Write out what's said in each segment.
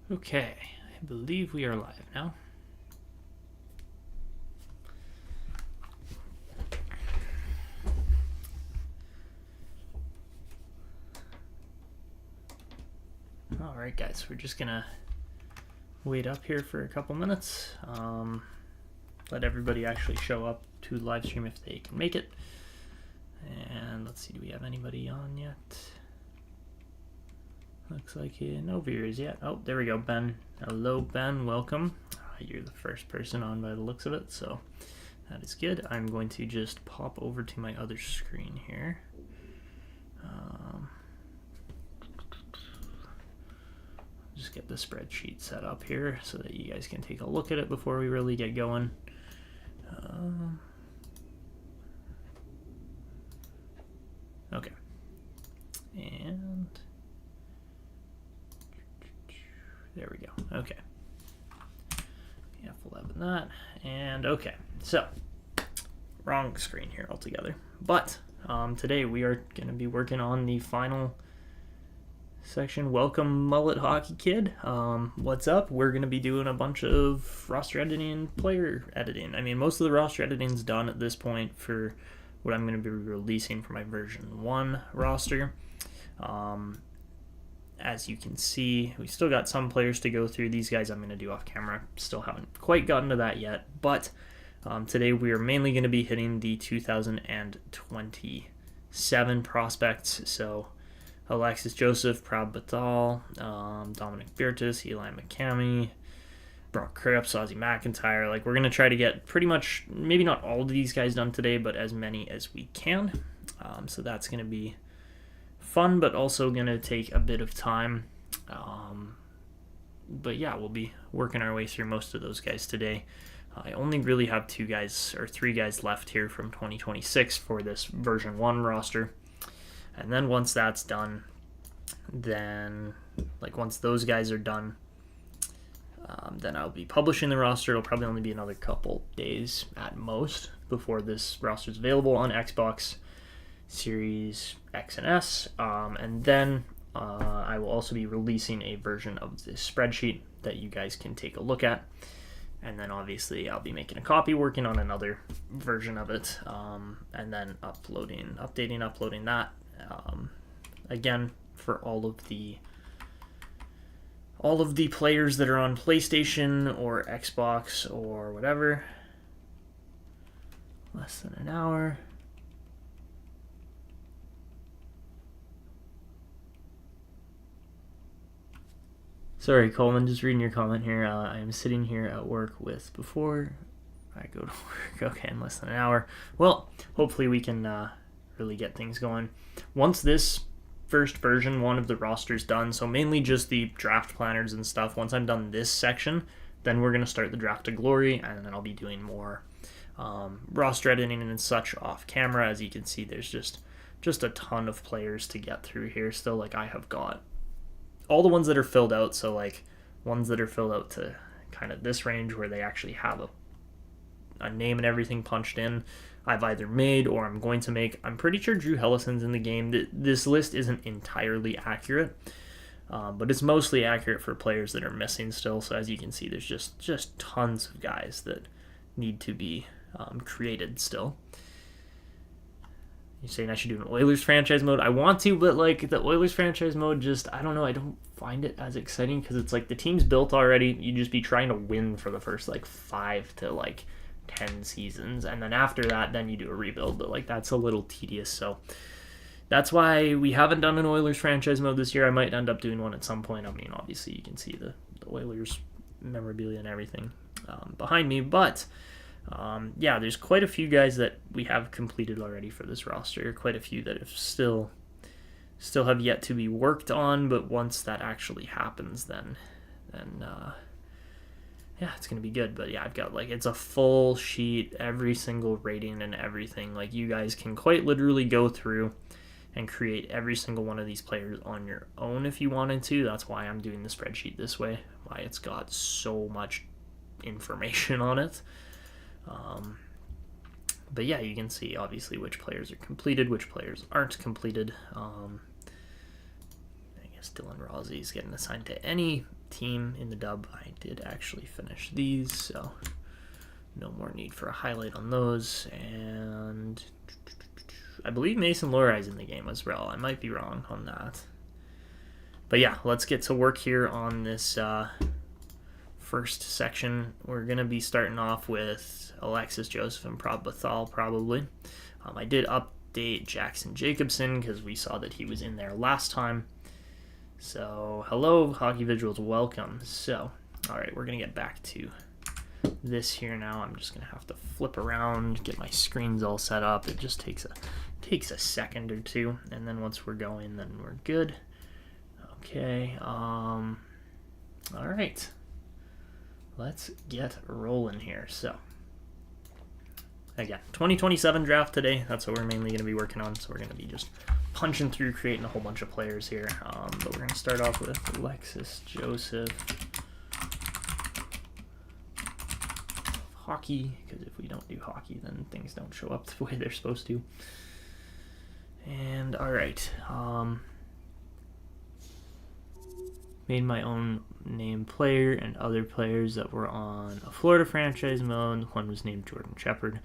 Okay, I believe we are live now. Alright guys, we're just gonna wait up here for a couple minutes. Let everybody actually show up to the live stream if they can make it. And let's see, do we have anybody on yet? Looks like no viewers yet. Oh, there we go, Ben. Hello, Ben. Welcome. You're the first person on by the looks of it, so that is good. I'm going to just pop over to my other screen here. Just get the spreadsheet set up here so that you guys can take a look at it before we really get going. Okay. And there we go. Okay. Yeah, we'll have that. And okay. So, wrong screen here altogether. But today we are going to be working on the final section. Welcome, Mullet Hockey Kid. What's up? We're going to be doing a bunch of roster editing and player editing. I mean, most of the roster editing is done at this point for what I'm going to be releasing for my version 1 roster. As you can see, we still got some players to go through. These guys I'm going to do off camera. Still haven't quite gotten to that yet. But today we are mainly going to be hitting the 2027 prospects. So Alexis Joseph, Batal, Dominic Birtus, Eli Mami, Crips, Ozzy McIntyre. Like, we're going to try to get pretty much, maybe not all of these guys done today, but as many as we can. So that's going to be fun, but also going to take a bit of time. But yeah, we'll be working our way through most of those guys today. I only really have 3 guys left here from 2026 for this version 1 roster. And then once that's done, then, like, once those guys are done, then I'll be publishing the roster. It'll probably only be another couple days at most before this roster is available on Xbox Series X and S. And then I will also be releasing a version of this spreadsheet that you guys can take a look at. And then obviously I'll be making a copy, working on another version of it, and then uploading that. Again, for all of the players that are on PlayStation or Xbox or whatever. Less than an hour. Sorry, Coleman, just reading your comment here. I am sitting here at work before I go to work. Okay, in less than an hour. Well, hopefully we can really get things going. Once this first version 1 of the roster is done, so mainly just the draft planners and stuff, once I'm done this section, then we're going to start the draft to glory, and then I'll be doing more roster editing and such off camera. As you can see, there's just a ton of players to get through here still. Like, I have got all the ones that are filled out, so like ones that are filled out to kind of this range where they actually have a name and everything punched in, I've either made or I'm going to make. I'm pretty sure Drew Hellison's in the game. This list isn't entirely accurate, but it's mostly accurate for players that are missing still. So as you can see, there's just tons of guys that need to be created still. You're saying I should do an Oilers franchise mode? I want to, but like the Oilers franchise mode, just, I don't know, I don't find it as exciting because it's like the team's built already. You just be trying to win for the first like 5 to like 10 seasons, and then after that, then you do a rebuild, but like that's a little tedious. So that's why we haven't done an Oilers franchise mode this year. I might end up doing one at some point. I mean, obviously you can see the Oilers memorabilia and everything behind me, but yeah, there's quite a few guys that we have completed already for this roster, quite a few that have still have yet to be worked on, but once that actually happens, then yeah, it's going to be good. But yeah, I've got, like, it's a full sheet, every single rating and everything. Like, you guys can quite literally go through and create every single one of these players on your own if you wanted to. That's why I'm doing the spreadsheet this way, why it's got so much information on it. But yeah, you can see obviously which players are completed, which players aren't completed. I guess Dylan Rossi is getting assigned to any team in the dub. I did actually finish these, so no more need for a highlight on those. And I believe Mason Lori's in the game as well. I might be wrong on that. But yeah, let's get to work here on this first section. We're going to be starting off with Alexis Joseph and Batal probably. I did update Jackson Jacobson because we saw that he was in there last time. So hello, Hockey Visuals, welcome. So, all right, we're going to get back to this here now. I'm just going to have to flip around, get my screens all set up. It just takes a second or two, and then once we're going, then we're good. Okay, all right, let's get rolling here. So, again, 2027 draft today. That's what we're mainly going to be working on. So we're going to be just punching through, creating a whole bunch of players here. But we're going to start off with Alexis Joseph. Hockey, because if we don't do hockey, then things don't show up the way they're supposed to. And, all right. Made my own name player and other players that were on a Florida franchise mode. One was named Jordan Shepard.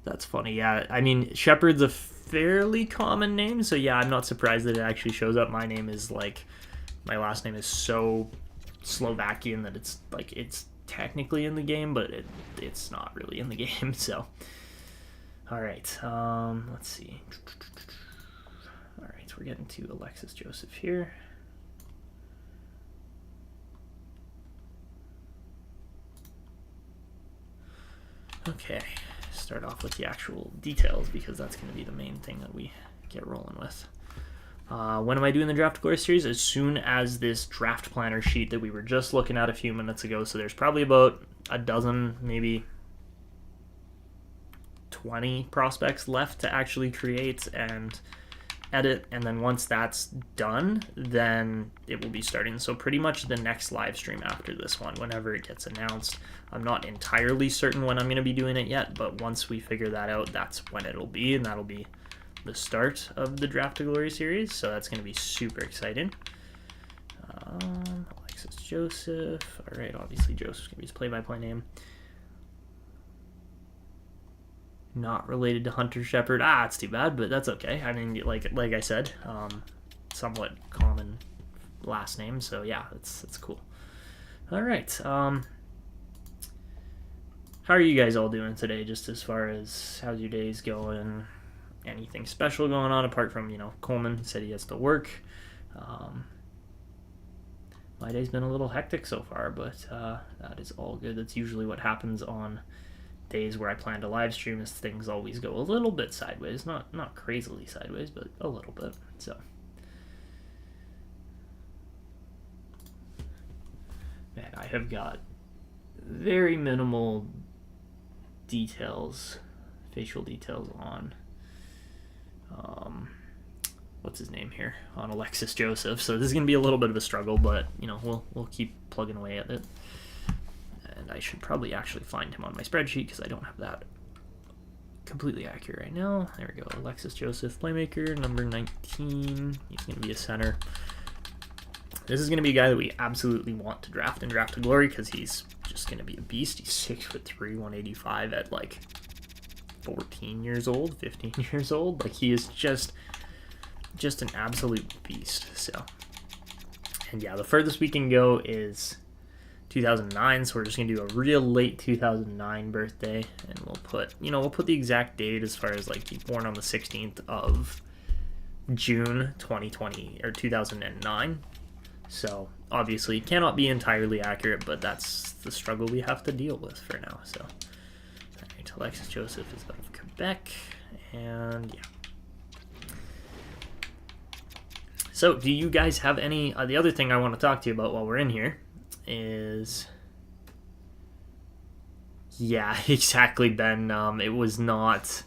That's funny. Yeah, I mean, Shepard's a fairly common name, so yeah, I'm not surprised that it actually shows up. My name is like, my last name is so Slovakian that it's like, it's technically in the game, but it's not really in the game, so. All right, let's see. All right, so we're getting to Alexis Joseph here. Okay, start off with the actual details because that's going to be the main thing that we get rolling with. When am I doing the Draft Glory series? As soon as this draft planner sheet that we were just looking at a few minutes ago, so there's probably about a dozen, maybe 20 prospects left to actually create and edit, and then once that's done, then it will be starting. So pretty much the next live stream after this one, whenever it gets announced. I'm not entirely certain when I'm going to be doing it yet, but once we figure that out, that's when it'll be, and that'll be the start of the Draft to Glory series, so that's going to be super exciting. Alexis Joseph, all right, obviously Joseph's going to be his play-by-play name. Not related to Hunter Shepard. It's too bad, but that's okay. I mean, like I said, somewhat common last name, so yeah, it's cool. All right, how are you guys all doing today? Just as far as how's your days going? Anything special going on apart from, you know, Coleman said he has to work. My day's been a little hectic so far, but that is all good. That's usually what happens on days where I plan to live stream, is things always go a little bit sideways. Not crazily sideways, but a little bit. So man, I have got very minimal details, facial details on what's his name here, on Alexis Joseph. So this is gonna be a little bit of a struggle, but you know, we'll keep plugging away at it. And I should probably actually find him on my spreadsheet because I don't have that completely accurate right now. There we go. Alexis Joseph, playmaker, number 19. He's going to be a center. This is going to be a guy that we absolutely want to draft in Draft to Glory because he's just going to be a beast. He's 6'3", 185 at like 14 years old, 15 years old. Like, he is just an absolute beast. So, and yeah, the furthest we can go is 2009, so we're just gonna do a real late 2009 birthday, and we'll put the exact date as far as like he's born on the 16th of June 2020 or 2009. So obviously cannot be entirely accurate, but that's the struggle we have to deal with for now. So all right, Alexis Joseph is out of Quebec, and yeah. So do you guys have any the other thing I want to talk to you about while we're in here is, yeah, exactly, Ben. It was not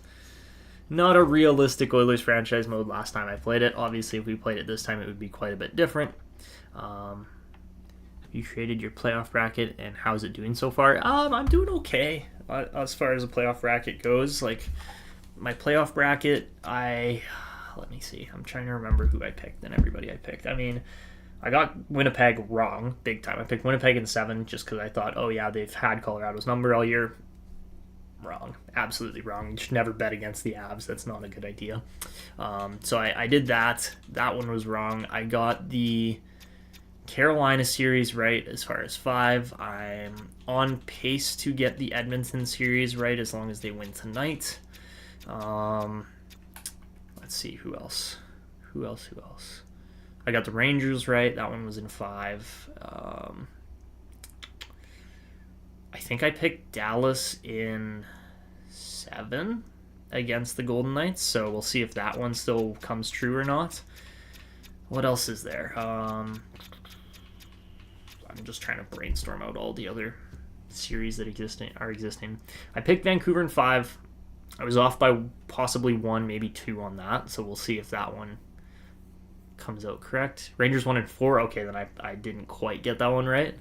a realistic Oilers franchise mode last time I played it. Obviously, if we played it this time, it would be quite a bit different. You created your playoff bracket, and how's it doing so far? I'm doing okay as far as the playoff bracket goes. Like, my playoff bracket, let me see. I'm trying to remember who I picked and everybody I picked. I mean, I got Winnipeg wrong big time. I picked Winnipeg in 7 just because I thought, oh yeah, they've had Colorado's number all year. Wrong. Absolutely wrong. You should never bet against the Avs. That's not a good idea. So I did that. That one was wrong. I got the Carolina series right as far as 5. I'm on pace to get the Edmonton series right as long as they win tonight. Let's see, who else? Who else? I got the Rangers right. That one was in 5. I think I picked Dallas in 7 against the Golden Knights, so we'll see if that one still comes true or not. What else is there? I'm just trying to brainstorm out all the other series that are existing. I picked Vancouver in 5. I was off by possibly 1, maybe 2 on that, so we'll see if that one comes out correct. Rangers 1 in 4. Okay, then I didn't quite get that one right.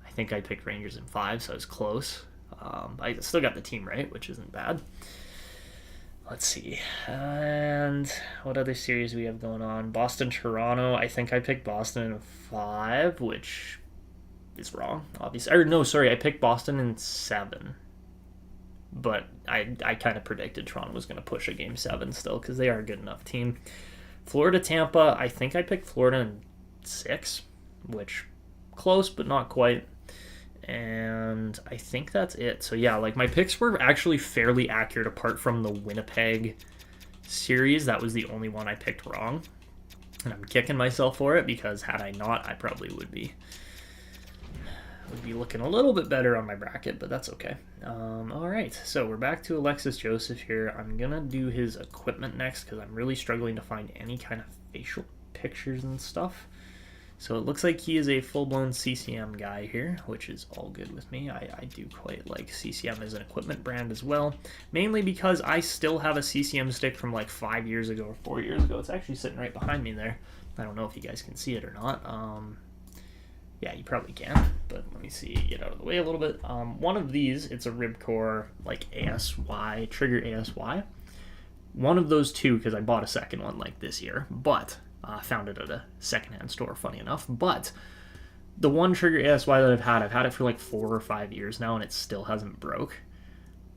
I think I picked Rangers in 5, so I was close. I still got the team right, which isn't bad. Let's see. And what other series we have going on? Boston-Toronto. I think I picked Boston in 5, which is wrong, obviously. Or no, sorry, I picked Boston in 7. But I kind of predicted Toronto was going to push a Game 7 still because they are a good enough team. Florida-Tampa. I think I picked Florida in 6, which close but not quite. And I think that's it. So yeah, like my picks were actually fairly accurate apart from the Winnipeg series. That was the only one I picked wrong. And I'm kicking myself for it because had I not, I probably would be looking a little bit better on my bracket, but that's okay. All right, so we're back to Alexis Joseph here. I'm going to do his equipment next because I'm really struggling to find any kind of facial pictures and stuff. So it looks like he is a full-blown CCM guy here, which is all good with me. I do quite like CCM as an equipment brand as well, mainly because I still have a CCM stick from like 5 years ago or 4 years ago. It's actually sitting right behind me there. I don't know if you guys can see it or not. Yeah, you probably can, but let me see, get out of the way a little bit. One of these, it's a Ribcore, like ASY, Trigger ASY. One of those two, because I bought a second one like this year, but found it at a secondhand store, funny enough. But the one Trigger ASY that I've had it for like 4 or 5 years now, and it still hasn't broke.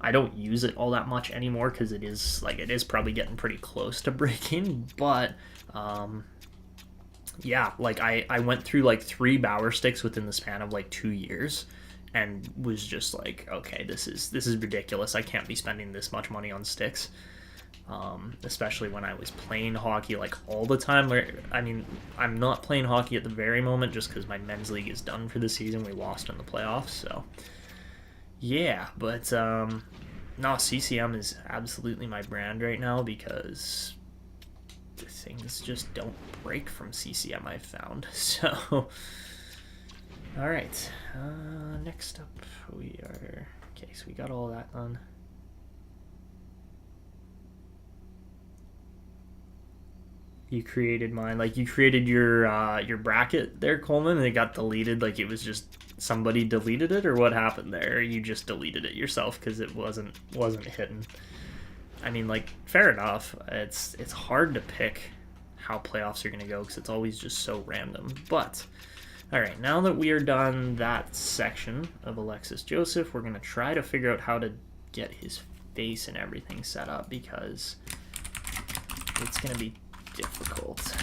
I don't use it all that much anymore because it is probably getting pretty close to breaking, but yeah, like I went through like 3 Bauer sticks within the span of like 2 years and was just like, okay, this is ridiculous. I can't be spending this much money on sticks. Especially when I was playing hockey like all the time. I mean, I'm not playing hockey at the very moment just because my men's league is done for the season. We lost in the playoffs, so yeah. But no, CCM is absolutely my brand right now because things just don't break from CCM, I've found. So all right, next up we are okay. So we got all that done. You created mine, like you created your bracket there, Coleman, and it got deleted. Like it was just somebody deleted it, or what happened there? Or you just deleted it yourself because it wasn't hitting. I mean, like, fair enough. It's hard to pick how playoffs are going to go because it's always just so random. But all right, now that we are done that section of Alexis Joseph, we're going to try to figure out how to get his face and everything set up because it's going to be difficult.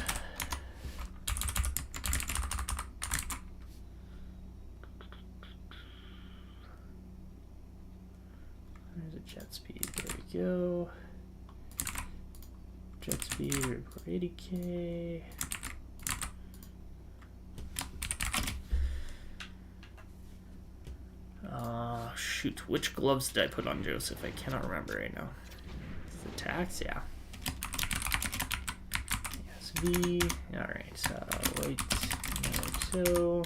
There's a jet speed. There we go. Jet speed, report 80K. Shoot, which gloves did I put on Joseph? I cannot remember right now. The tax, yeah. Alright, white, no toe,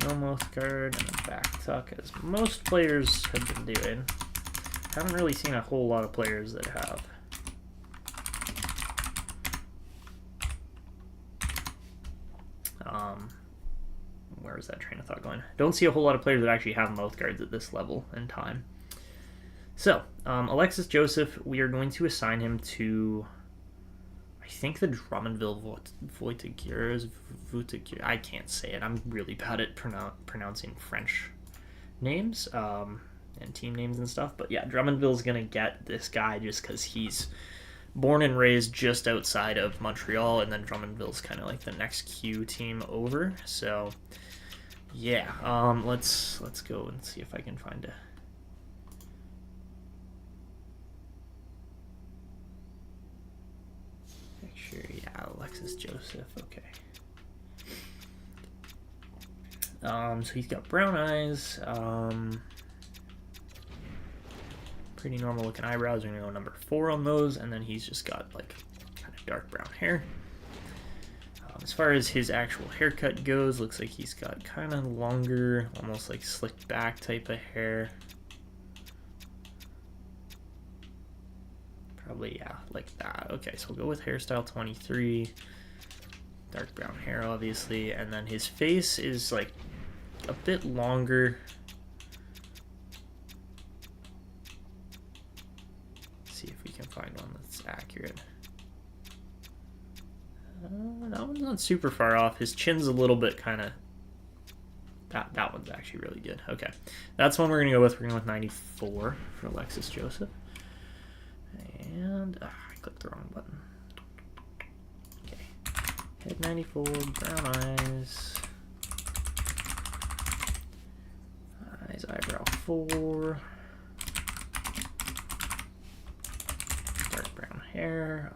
no mouth guard, and a back tuck, as most players have been doing. Haven't really seen a whole lot of players that have. Where is that train of thought going? Don't see a whole lot of players that actually have mouth guards at this level in time. So, Alexis Joseph, we are going to assign him to... I think the Drummondville Voitigirs, I can't say it. I'm really bad at pronouncing French names and team names and stuff. But yeah, Drummondville's going to get this guy just because he's born and raised just outside of Montreal, and then Drummondville's kind of like the next Q team over. So yeah, let's go and see if I can find a picture. Yeah, Alexis Joseph. Okay. So he's got brown eyes. Pretty normal looking eyebrows. We're gonna go number 4 on those, and then he's just got like kind of dark brown hair. As far as his actual haircut goes, looks like he's got kind of longer, almost like slicked back type of hair. Probably, yeah, like that. Okay, so we'll go with hairstyle 23. Dark brown hair, obviously, and then his face is like a bit longer. See if we can find one that's accurate. That one's not super far off. His chin's a little bit kind of... That one's actually really good. Okay, that's one we're going to go with. We're going to go with 94 for Alexis Joseph. And... I clicked the wrong button. Okay. Head 94, brown eyes. Eyes, eyebrow 4. Dark brown hair.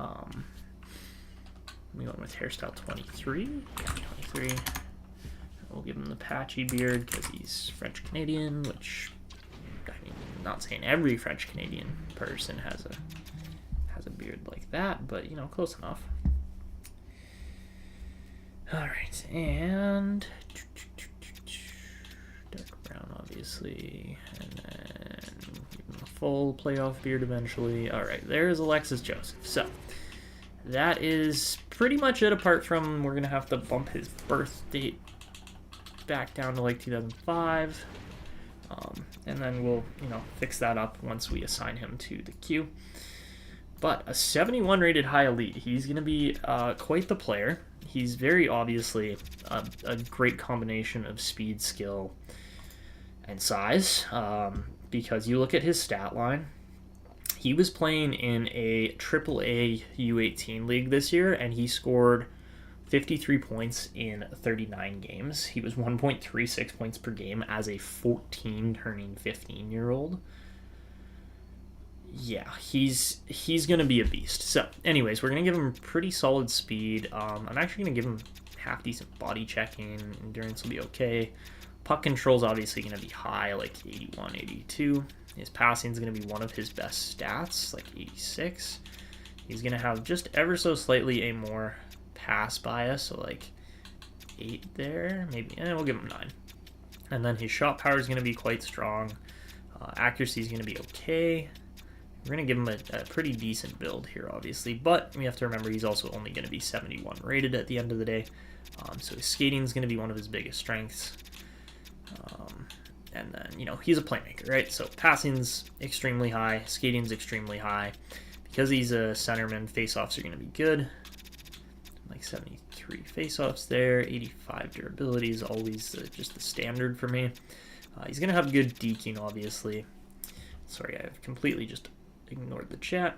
We went with hairstyle 23. Yeah, 23. We'll give him the patchy beard because he's French-Canadian, which, I mean, I'm not saying every French-Canadian person has a beard like that, but, you know, close enough. Alright, and dark brown, obviously, and then give him a full playoff beard eventually. Alright, there's Alexis Joseph. So, that is pretty much it, apart from we're going to have to bump his birth date back down to like 2005. And then we'll, you know, fix that up once we assign him to the queue. But a 71 rated high elite. He's going to be quite the player. He's very obviously a great combination of speed, skill, and size. Because you look at his stat line. He was playing in a AAA U18 league this year, and he scored 53 points in 39 games. He was 1.36 points per game as a 14 turning 15-year-old. Yeah, he's going to be a beast. So, anyways, we're going to give him pretty solid speed. I'm actually going to give him half-decent body checking. Endurance will be okay. Puck control's obviously going to be high, like 81, 82. His passing is going to be one of his best stats, like 86. He's going to have just ever so slightly a more pass bias, so like 8 there, maybe. We'll give him 9. And then his shot power is going to be quite strong. Accuracy is going to be okay. We're going to give him a pretty decent build here, obviously, but we have to remember he's also only going to be 71 rated at the end of the day. So his skating is going to be one of his biggest strengths. And then, you know, he's a playmaker, right? So passing's extremely high, skating's extremely high. Because he's a centerman, faceoffs are going to be good. Like 73 faceoffs there, 85 durability is always just the standard for me. He's going to have good deking, obviously. Sorry, I've completely just ignored the chat.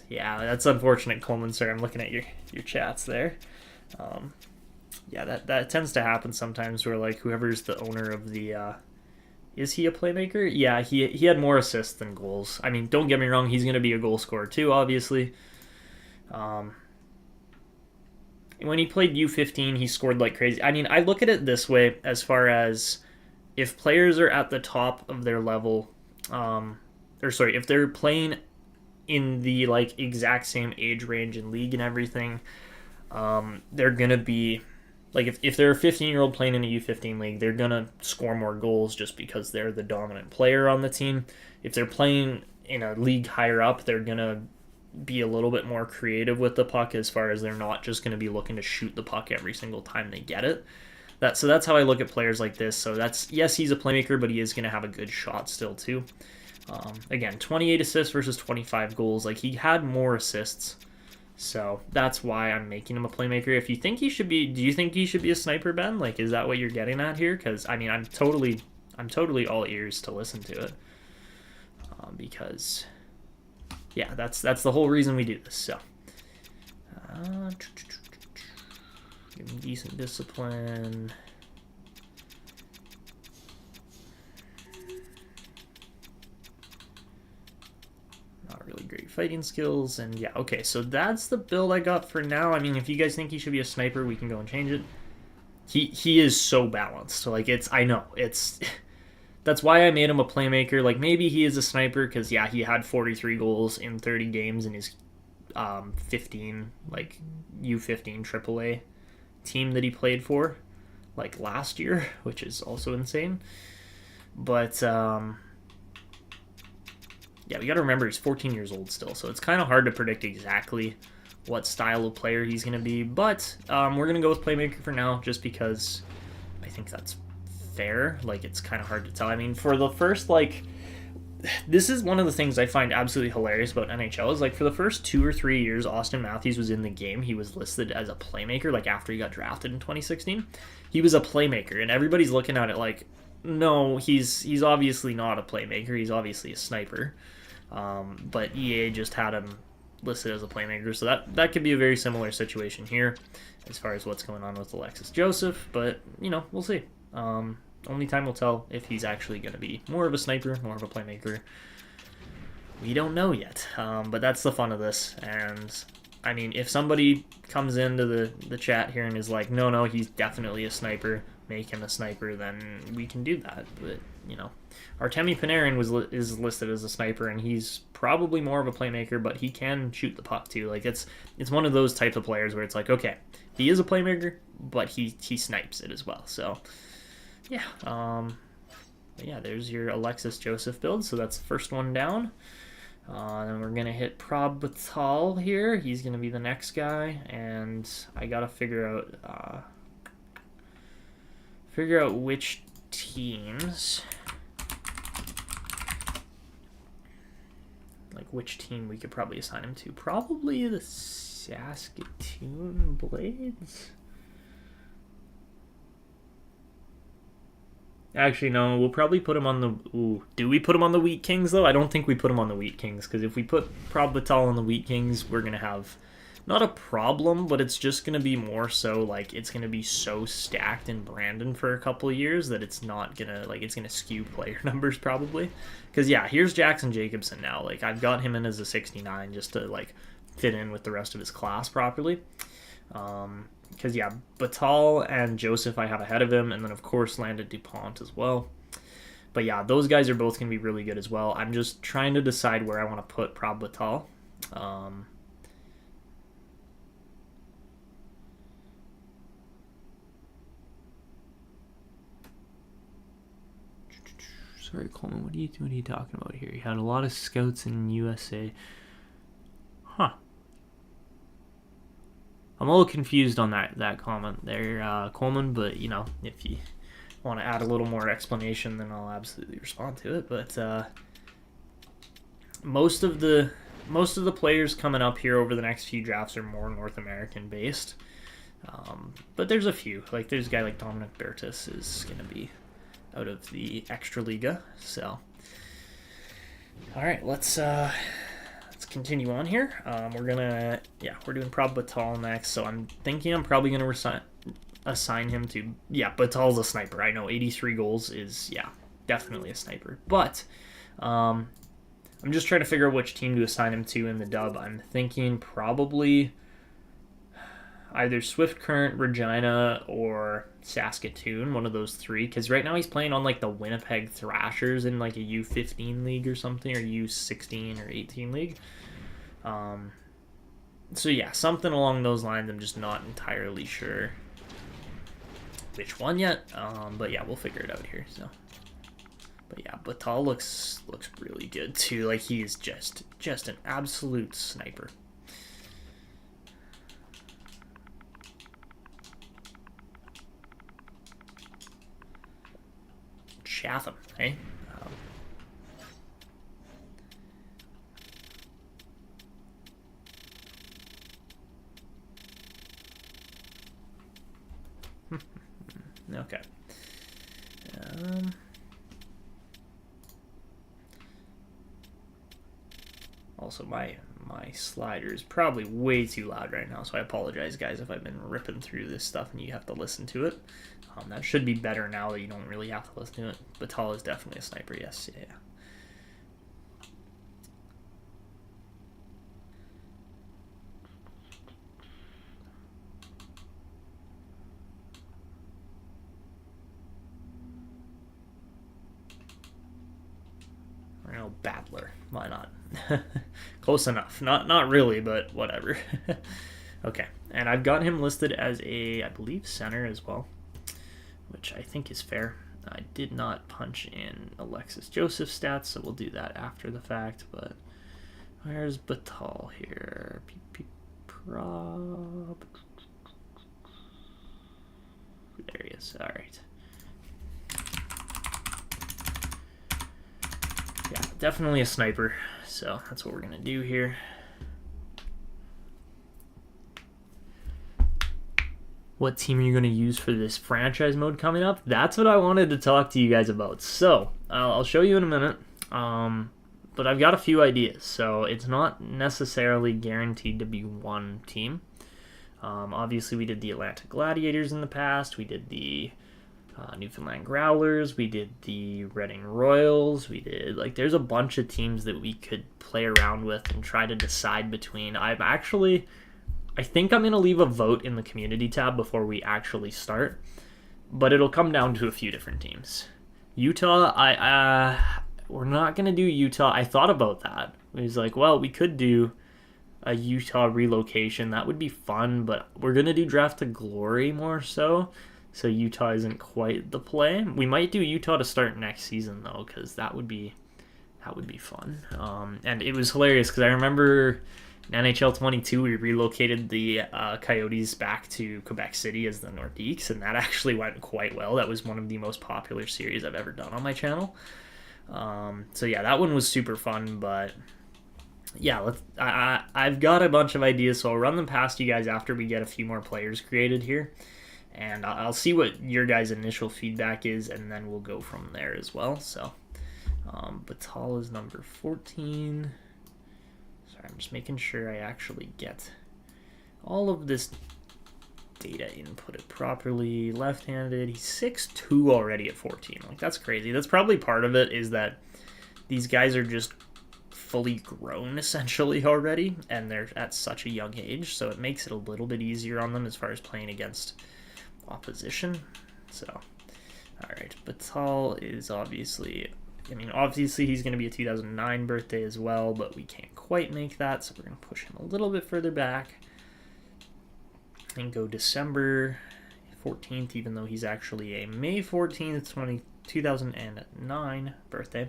Yeah, that's unfortunate, Coleman, sir. I'm looking at your chats there. Yeah, that tends to happen sometimes where, like, whoever's the owner of the... is he a playmaker? Yeah, he had more assists than goals. I mean, don't get me wrong, he's going to be a goal scorer too, obviously. When he played U15, he scored like crazy. I mean, I look at it this way as far as if players are at the top of their level... if they're playing... in the like exact same age range and league and everything, they're gonna be like if they're a 15-year-old playing in a U15 league, they're gonna score more goals just because they're the dominant player on the team. If they're playing in a league higher up, they're gonna be a little bit more creative with the puck as far as they're not just gonna be looking to shoot the puck every single time they get it. So that's how I look at players like this. So that's, yes, he's a playmaker, but he is going to have a good shot still too. Again, 28 assists versus 25 goals. Like, he had more assists, so that's why I'm making him a playmaker. If you think he should be, do you think he should be a sniper, Ben? Like, is that what you're getting at here? Because I mean, I'm totally all ears to listen to it. Because yeah, that's the whole reason we do this. So give him decent discipline. Really great fighting skills, and yeah, okay, so that's the build I got for now. I mean, if you guys think he should be a sniper, we can go and change it. He is so balanced. So, like, I know it's that's why I made him a playmaker. Like, maybe he is a sniper because yeah, he had 43 goals in 30 games in his 15 like U15 AAA team that he played for like last year, which is also insane. But yeah, we got to remember he's 14 years old still, so it's kind of hard to predict exactly what style of player he's going to be. But we're going to go with playmaker for now, just because I think that's fair. Like, it's kind of hard to tell. I mean, for the first, like, this is one of the things I find absolutely hilarious about NHL is, like, for the first 2 or 3 years Austin Matthews was in the game, he was listed as a playmaker. Like, after he got drafted in 2016, he was a playmaker, and everybody's looking at it like, no, he's obviously not a playmaker. He's obviously a sniper. But EA just had him listed as a playmaker, so that could be a very similar situation here as far as what's going on with Alexis Joseph. But you know, we'll see. Only time will tell if he's actually going to be more of a sniper, more of a playmaker. We don't know yet. But that's the fun of this. And I mean, if somebody comes into the chat here and is like, no, he's definitely a sniper, make him a sniper, then we can do that. But you know, Artemi Panarin is listed as a sniper, and he's probably more of a playmaker, but he can shoot the puck too. Like, it's one of those types of players where it's like, okay, he is a playmaker, but he snipes it as well. So yeah, yeah, there's your Alexis Joseph build. So that's the first one down. Then we're gonna hit Batal here. He's gonna be the next guy, and I gotta figure out which teams, like which team we could probably assign him to. Probably the Saskatoon Blades. Actually, no, we'll probably put him on the... Ooh, do we put him on the Wheat Kings, though? I don't think we put him on the Wheat Kings, because if we put Batal on the Wheat Kings, we're going to have... Not a problem, but it's just going to be more so, like, it's going to be so stacked in Brandon for a couple of years that it's not going to, like, it's going to skew player numbers, probably. Because, yeah, here's Jackson Jacobson now. Like, I've got him in as a 69 just to, like, fit in with the rest of his class properly. Because, yeah, Batal and Joseph I have ahead of him, and then, of course, landed DuPont as well. But, yeah, those guys are both going to be really good as well. I'm just trying to decide where I want to put Batal. Sorry, Coleman, what are you talking about here? You had a lot of scouts in USA. Huh. I'm a little confused on that comment there, Coleman, but, you know, if you want to add a little more explanation, then I'll absolutely respond to it. But most of the players coming up here over the next few drafts are more North American based. But there's a few. Like, there's a guy like Dominic Bertus is going to be out of the Extraliga. So, all right, let's continue on here. We're doing Batal next. So I'm thinking I'm probably gonna assign him to, Batal's a sniper. I know 83 goals is, definitely a sniper. But I'm just trying to figure out which team to assign him to in the dub. I'm thinking probably either Swift Current, Regina, or Saskatoon, one of those three. Because right now he's playing on, like, the Winnipeg Thrashers in, like, a U15 league or something, or U16 or 18 league. So, yeah, something along those lines. I'm just not entirely sure which one yet. But, yeah, we'll figure it out here. So, but, yeah, Batal looks really good, too. Like, he is just an absolute sniper. chaff him, hey? Okay. Also, my slider is probably way too loud right now, so I apologize, guys, if I've been ripping through this stuff and you have to listen to it. That should be better now that you don't really have to listen to it. Batal is definitely a sniper, yes, yeah. Battler, why not? Close enough. Not really, but whatever. Okay, and I've got him listed as a, I believe, center as well, which I think is fair. I did not punch in Alexis Joseph stats, so we'll do that after the fact. But where's Batal here? Prop. There he is. All right. Yeah, definitely a sniper, so that's what we're going to do here. What team are you going to use for this franchise mode coming up? That's what I wanted to talk to you guys about. So, I'll show you in a minute, but I've got a few ideas, so it's not necessarily guaranteed to be one team. Obviously, we did the Atlanta Gladiators in the past, we did the Newfoundland Growlers, we did the Reading Royals, we did, like, there's a bunch of teams that we could play around with and try to decide between. I think I'm going to leave a vote in the community tab before we actually start, but it'll come down to a few different teams. Utah, we're not going to do Utah. I thought about that. It was like, well, we could do a Utah relocation. That would be fun, but we're going to do Draft to Glory more so. So Utah isn't quite the play. We might do Utah to start next season though, because that would be fun. And it was hilarious because I remember in NHL 22 we relocated the Coyotes back to Quebec City as the Nordiques, and that actually went quite well. That was one of the most popular series I've ever done on my channel. So yeah, that one was super fun. But yeah, I've got a bunch of ideas, so I'll run them past you guys after we get a few more players created here. And I'll see what your guys' initial feedback is, and then we'll go from there as well. So, Batal is number 14. Sorry, I'm just making sure I actually get all of this data inputted properly. Left-handed, he's 6'2" already at 14. Like, that's crazy. That's probably part of it, is that these guys are just fully grown, essentially, already, and they're at such a young age, so it makes it a little bit easier on them as far as playing against opposition. So, alright, Batal is obviously he's going to be a 2009 birthday as well, but we can't quite make that, so we're going to push him a little bit further back and go December 14th, even though he's actually a May 14th, 2009 birthday,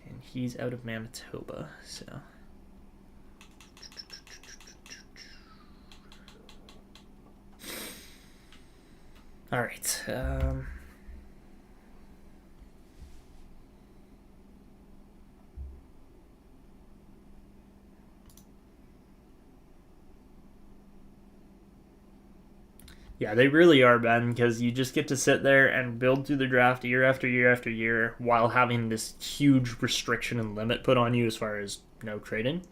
and he's out of Manitoba, so... All right. Yeah, they really are, Ben, because you just get to sit there and build through the draft year after year after year while having this huge restriction and limit put on you as far as no trading.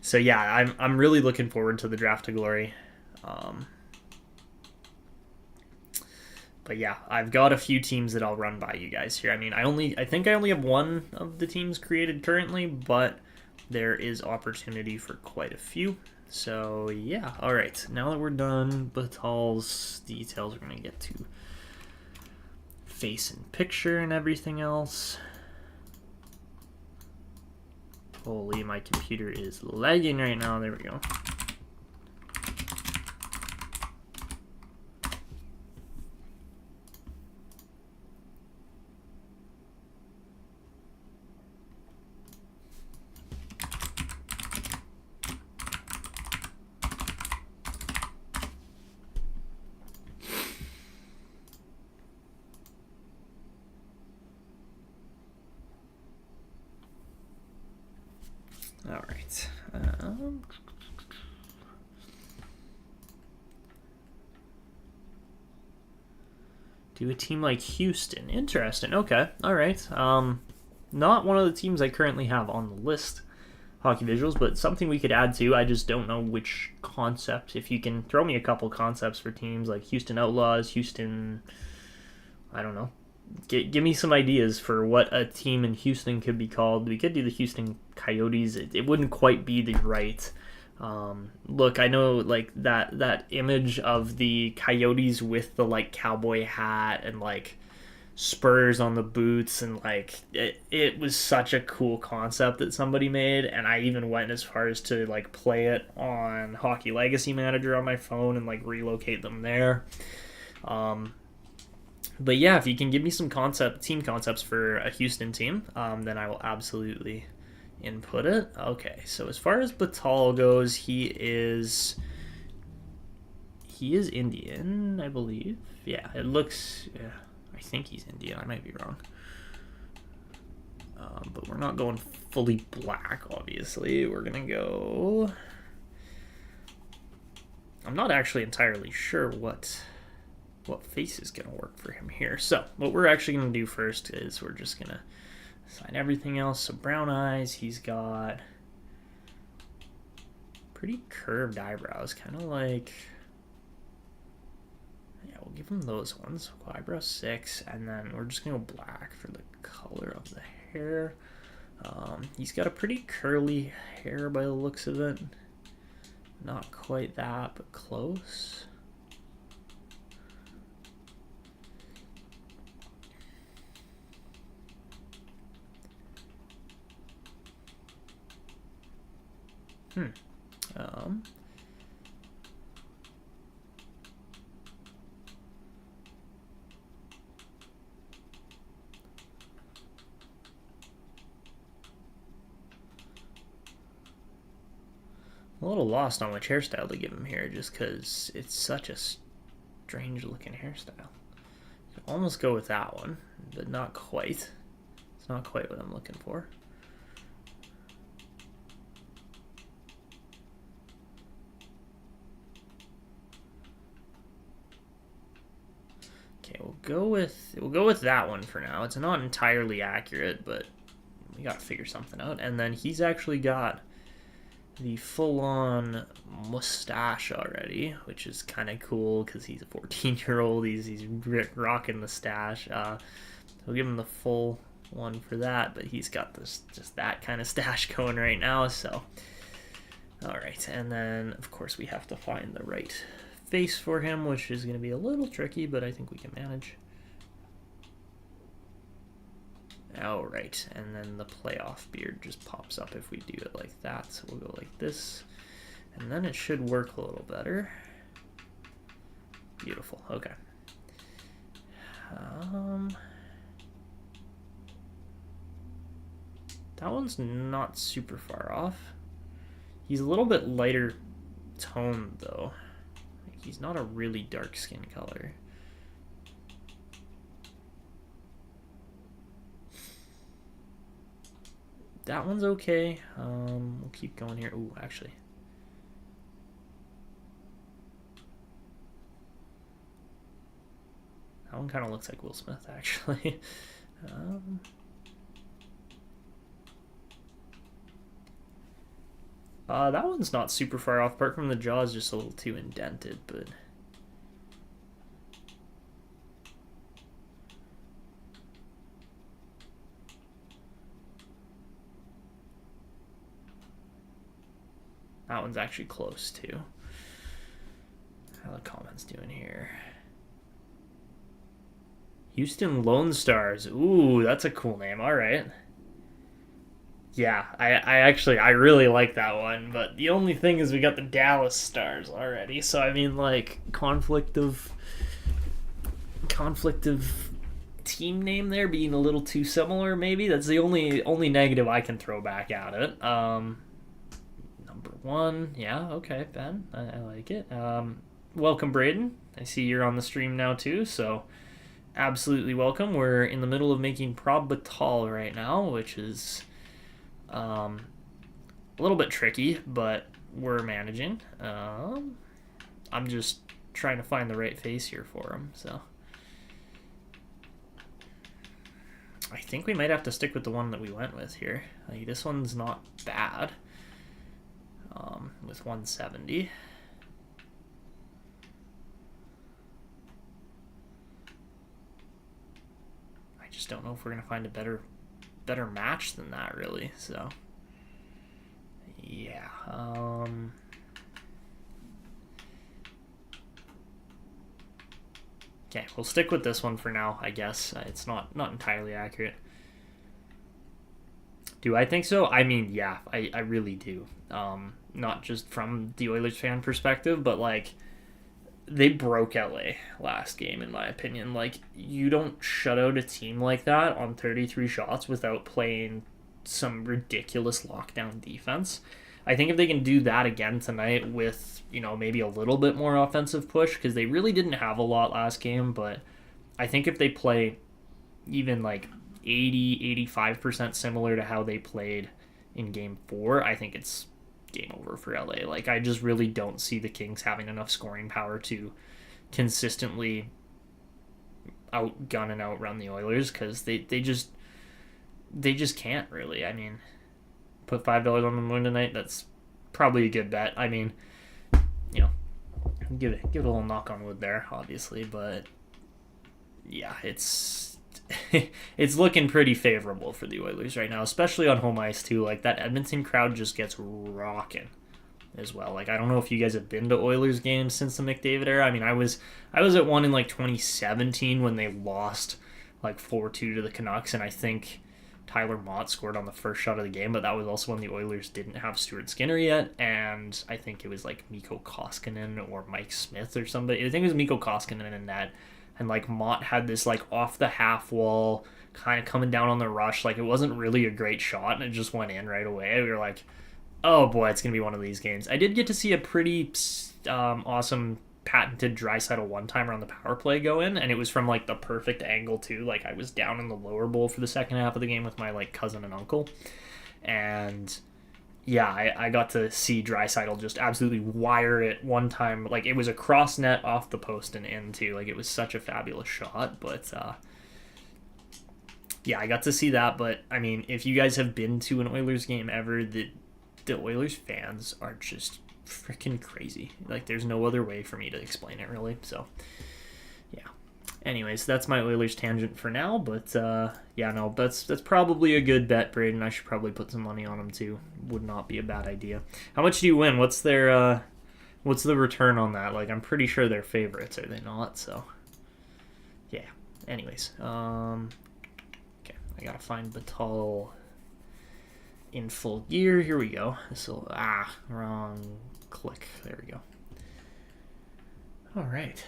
So yeah, I'm really looking forward to the Draft to Glory. But yeah, I've got a few teams that I'll run by you guys here. I mean, I think I only have one of the teams created currently, but there is opportunity for quite a few. So yeah, all right. Now that we're done Batal's details, we're gonna get to face and picture and everything else. Holy, my computer is lagging right now. There we go. All right. Do a team like Houston. Interesting. Okay. All right. Not one of the teams I currently have on the list, hockey visuals, but something we could add to. I just don't know which concept. If you can throw me a couple concepts for teams like Houston Outlaws, Houston, I don't know. Give me some ideas for what a team in Houston could be called. We could do the Houston Coyotes. It wouldn't quite be the right look. I know like that image of the Coyotes with the like cowboy hat and like spurs on the boots, and like it was such a cool concept that somebody made, and I even went as far as to like play it on Hockey Legacy Manager on my phone and like relocate them there. But yeah, if you can give me some team concepts for a Houston team, then I will absolutely input it. Okay, so as far as Batal goes, he is Indian, I believe. Yeah, it looks. Yeah, I think he's Indian. I might be wrong. But we're not going fully black, obviously. We're gonna go. I'm not actually entirely sure what face is going to work for him here. So what we're actually going to do first is we're just going to assign everything else. So brown eyes, he's got pretty curved eyebrows, kind of like, yeah, we'll give him those ones. Eyebrow 6, and then we're just going to go black for the color of the hair. He's got a pretty curly hair by the looks of it. Not quite that, but close. I'm a little lost on which hairstyle to give him here, just because it's such a strange looking hairstyle. I could almost go with that one, but not quite. It's not quite what I'm looking for. Okay, we'll go with that one for now. It's not entirely accurate, but we gotta figure something out. And then he's actually got the full-on mustache already, which is kind of cool because he's a 14-year-old. He's rocking the stash. We'll give him the full one for that, but he's got just that kind of stash going right now. So, all right, and then of course we have to find the right face for him, which is going to be a little tricky, but I think we can manage. All right, and then the playoff beard just pops up if we do it like that. So we'll go like this, and then it should work a little better. Beautiful. Okay. That one's not super far off. He's a little bit lighter toned though. He's not a really dark skin color. That one's okay. We'll keep going here. Ooh, actually. That one kind of looks like Will Smith, actually. That one's not super far off, apart from the jaw is just a little too indented, but... That one's actually close, too. How are the comments doing here? Houston Lone Stars. Ooh, that's a cool name. All right. Yeah, I really like that one, but the only thing is we got the Dallas Stars already. So I mean, like, conflict of team name there being a little too similar. Maybe that's the only negative I can throw back at it. Number 1, yeah, okay, Ben, I like it. Welcome, Braden. I see you're on the stream now too, so absolutely welcome. We're in the middle of making Prob Batal right now, which is, I don't know, 1 minute 30 seconds. So we'll go like this, and then it should work a little better. Okay, we'll go with that one for now. It's not entirely accurate, but a little bit tricky, but we're managing. I'm just trying to find the right face here for him, so I think we might have to stick with the one that we went with here. Like, this one's not bad. With 170. I just don't know if we're gonna find a better match than that, really. So yeah. Okay, we'll stick with this one for now, I guess. It's not entirely accurate. Do I think so? I mean, yeah, I really do. Not just from the Oilers fan perspective, but like, they broke LA last game, in my opinion. Like, you don't shut out a team like that on 33 shots without playing some ridiculous lockdown defense. I think if they can do that again tonight with, maybe a little bit more offensive push, because they really didn't have a lot last game, but I think if they play even like 80-85% similar to how they played in game 4, I think it's game over for LA. Like, I just really don't see the Kings having enough scoring power to consistently outgun and outrun the Oilers, because they just can't really. I mean, put $5 on them win tonight, that's probably a good bet. I mean, give it a little knock on wood there, obviously, but yeah, it's looking pretty favorable for the Oilers right now, especially on home ice too. Like, that Edmonton crowd just gets rocking as well. Like, I don't know if you guys have been to Oilers games since the McDavid era. I mean, I was at one in like 2017 when they lost like 4-2 to the Canucks, and I think Tyler Mott scored on the first shot of the game, but that was also when the Oilers didn't have Stuart Skinner yet, and I think it was like Mikko Koskinen or Mike Smith or somebody. I think it was Mikko Koskinen in that. And like, Mott had this like off the half wall kind of coming down on the rush. Like, it wasn't really a great shot, and it just went in right away. We were like, oh boy, it's gonna be one of these games. I did get to see a pretty awesome patented Draisaitl one-timer on the power play go in, and it was from like the perfect angle too. Like, I was down in the lower bowl for the second half of the game with my like cousin and uncle, and yeah, I got to see Draisaitl just absolutely wire it one time. Like, it was a cross net off the post and in too. Like, it was such a fabulous shot. But yeah, I got to see that. But I mean, if you guys have been to an Oilers game ever, the Oilers fans are just freaking crazy. Like, there's no other way for me to explain it, really. So yeah. Anyways, that's my Oilers tangent for now, but yeah, no, that's probably a good bet, Braden. I should probably put some money on them too. Would not be a bad idea. How much do you win? What's the return on that? Like, I'm pretty sure they're favorites, are they not? So yeah. Anyways, okay, I gotta find Batal in full gear. Here we go. Wrong click. There we go. All right.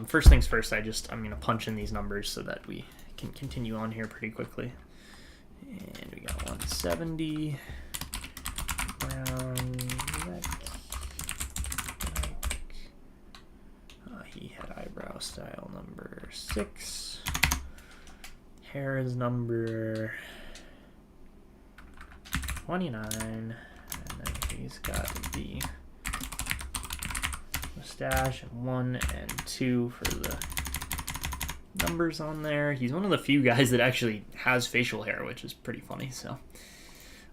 First things first, I'm going to punch in these numbers so that we can continue on here pretty quickly. And we got 170. Brown, he had eyebrow style number 6. Hair is number 29. And then he's got the mustache and 1 and 2 for the numbers on there. He's one of the few guys that actually has facial hair, which is pretty funny. So,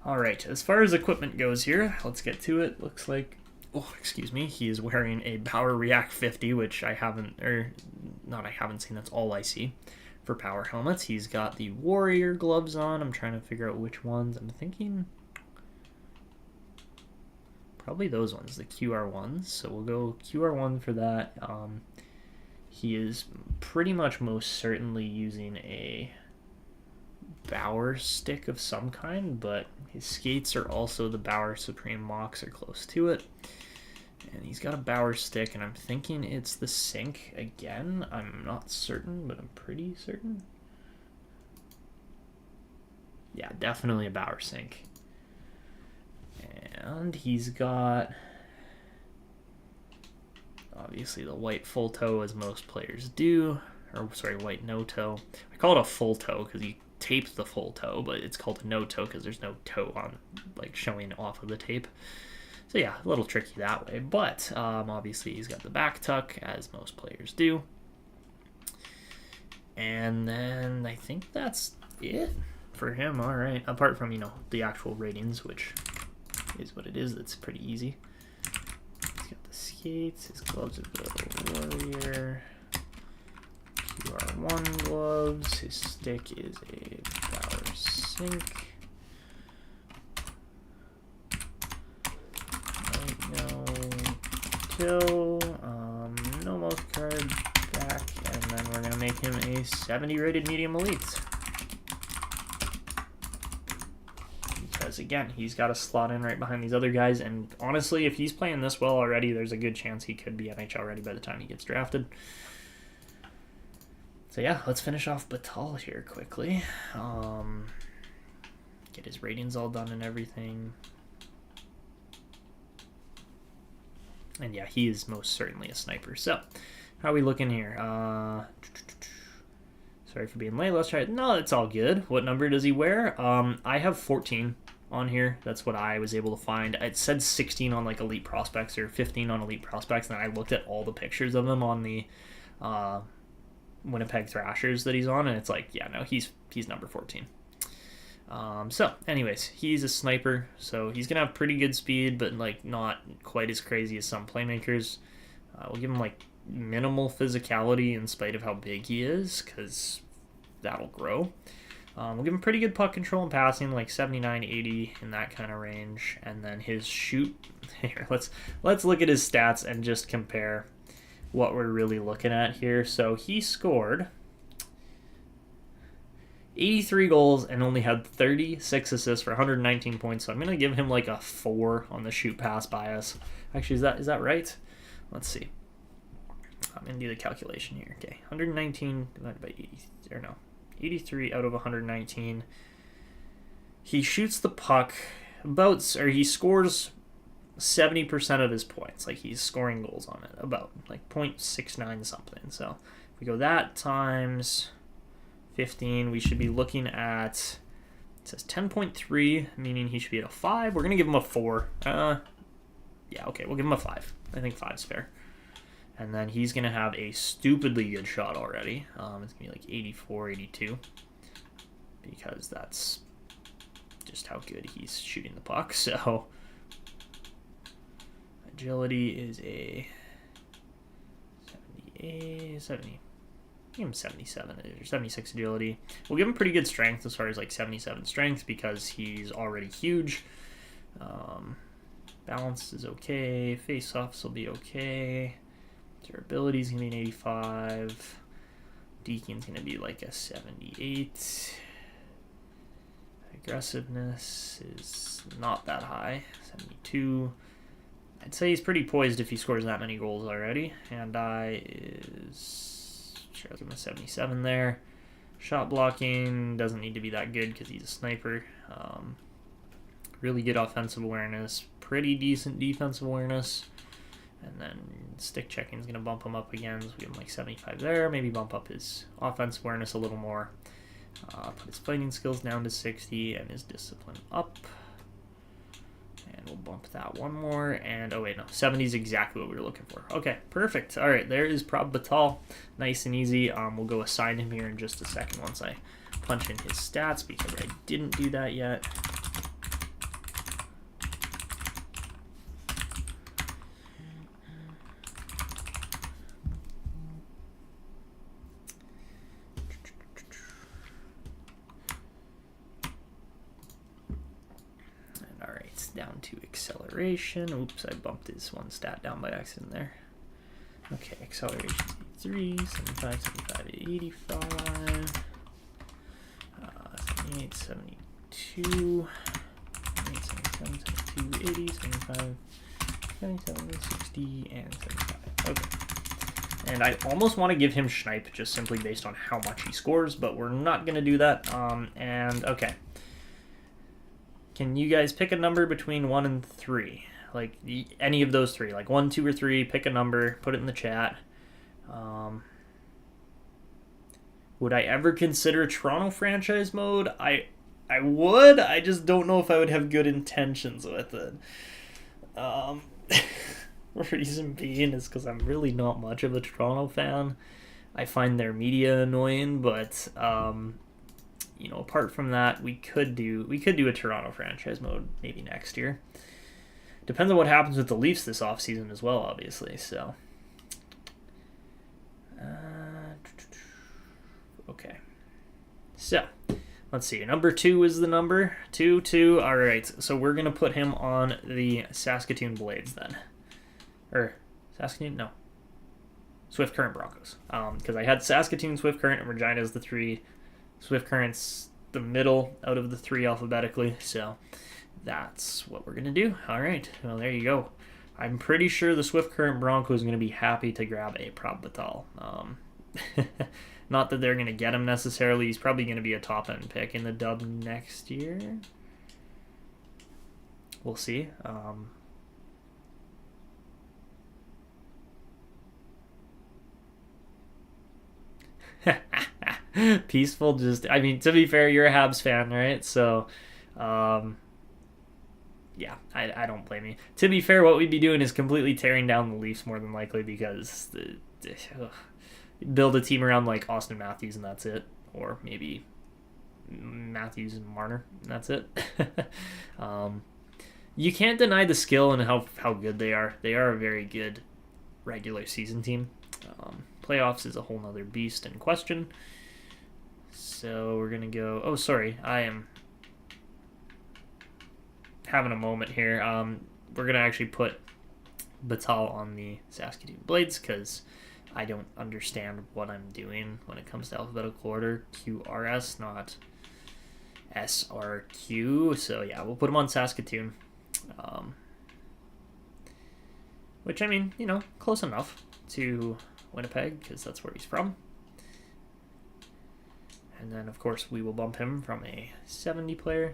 all right, as far as equipment goes here, let's get to it. Looks like, he is wearing a Power React 50, which I haven't seen, that's all I see for power helmets. He's got the Warrior gloves on. I'm trying to figure out which ones. I'm thinking probably those ones, the QR ones. So we'll go QR1 for that. He is pretty much most certainly using a Bauer stick of some kind, but his skates are also the Bauer Supreme Mocs, or close to it. And he's got a Bauer stick, and I'm thinking it's the Sync again. I'm not certain, but I'm pretty certain. Yeah, definitely a Bauer Sync. And he's got, obviously, the white full toe, as most players do. or sorry, white no toe. I call it a full toe because he tapes the full toe, but it's called a no toe because there's no toe on, like, showing off of the tape. So yeah, a little tricky that way, but obviously he's got the back tuck, as most players do. And then I think that's it for him. All right, apart from, you know, the actual ratings, which is what it is. That's pretty easy. He's got the skates, his gloves are the Warrior, QR1 gloves, his stick is a Power Sync. No most card back, and then we're gonna make him a 70 rated medium elite. Because again, he's got to slot in right behind these other guys, and honestly, if he's playing this well already, there's a good chance he could be NHL ready by the time he gets drafted. So yeah, let's finish off Batal here quickly. Get his ratings all done and everything. And yeah, he is most certainly a sniper. So, how are we looking here? Sorry for being late. Let's try it. No, it's all good. What number does he wear? I have 14 on here. That's what I was able to find. It said 16 on like Elite Prospects or 15 on Elite Prospects, and I looked at all the pictures of him on the Winnipeg Thrashers that he's on, and it's like, yeah, no, he's number 14. So, anyways, he's a sniper, so he's gonna have pretty good speed, but like not quite as crazy as some playmakers. We'll give him like minimal physicality in spite of how big he is, because that'll grow. We'll give him pretty good puck control and passing, like 79, 80 in that kind of range, and then his shoot. Here, let's look at his stats and just compare what we're really looking at here. So he scored 83 goals and only had 36 assists for 119 points. So I'm going to give him like a 4 on the shoot pass bias. Actually, is that right? Let's see. I'm going to do the calculation here. Okay, 119 divided by 80, or no, 83 out of 119. He shoots the puck he scores 70% of his points. Like, he's scoring goals on it, about like 0.69 something. So if we go that times 15, we should be looking at, it says 10.3, meaning he should be at a 5. We're going to give him a 4. Yeah, okay, we'll give him a 5. I think 5 is fair. And then he's going to have a stupidly good shot already. It's going to be like 84, 82, because that's just how good he's shooting the puck. So agility is a 70. Give him 77 or 76 agility. We'll give him pretty good strength as far as like 77 strength because he's already huge. Balance is okay. Face-offs will be okay. Durability is going to be an 85. Deacon's going to be like a 78. Aggressiveness is not that high. 72. I'd say he's pretty poised if he scores that many goals already. Hand-eye is... sure, I'll give him a 77 there. Shot blocking doesn't need to be that good because he's a sniper. Really good offensive awareness. Pretty decent defensive awareness. And then stick checking is going to bump him up again. So we give him like 75 there. Maybe bump up his offensive awareness a little more. Put his fighting skills down to 60 and his discipline up. And we'll bump that one more. And, oh wait, no, 70 is exactly what we were looking for. Okay, perfect. All right, there is Prob Batal. Nice and easy. We'll go assign him here in just a second once I punch in his stats because I didn't do that yet. Down to acceleration. Oops, I bumped his one stat down by accident there. Okay, acceleration 83, 75, 75, 85, 78, 72, 77, 72, 80, 75, 77, 60, and 75. Okay. And I almost want to give him Schneip just simply based on how much he scores, but we're not going to do that. And okay. Can you guys pick a number between 1 and 3? Like, any of those 3. Like, 1, 2, or 3. Pick a number. Put it in the chat. Would I ever consider Toronto franchise mode? I would. I just don't know if I would have good intentions with it. Reason being is because I'm really not much of a Toronto fan. I find their media annoying, but apart from that, we could do a Toronto franchise mode maybe next year. Depends on what happens with the Leafs this offseason as well, obviously. So, okay. So, let's see. Number 2 is the number. 2. All right. So we're gonna put him on the Saskatoon Blades then, or Saskatoon? No. Swift Current Broncos. Because I had Saskatoon, Swift Current, and Regina as the 3. Swift Current's the middle out of the 3 alphabetically. So that's what we're going to do. All right. Well, there you go. I'm pretty sure the Swift Current Broncos is going to be happy to grab a Prab Batal. Not that they're going to get him necessarily. He's probably going to be a top-end pick in the dub next year. We'll see. Peaceful, just, I mean, to be fair, you're a Habs fan, right? So, yeah, I don't blame you. To be fair, what we'd be doing is completely tearing down the Leafs more than likely, because build a team around like Austin Matthews and that's it, or maybe Matthews and Marner and that's it. You can't deny the skill and how good they are. They are a very good regular season team. Playoffs is a whole nother beast in question. So we're going to go... Oh, sorry. I am having a moment here. We're going to actually put Batal on the Saskatoon Blades because I don't understand what I'm doing when it comes to alphabetical order. QRS, not SRQ. So, yeah, we'll put him on Saskatoon. Which, I mean, close enough to Winnipeg because that's where he's from. And then, of course, we will bump him from a 70 player.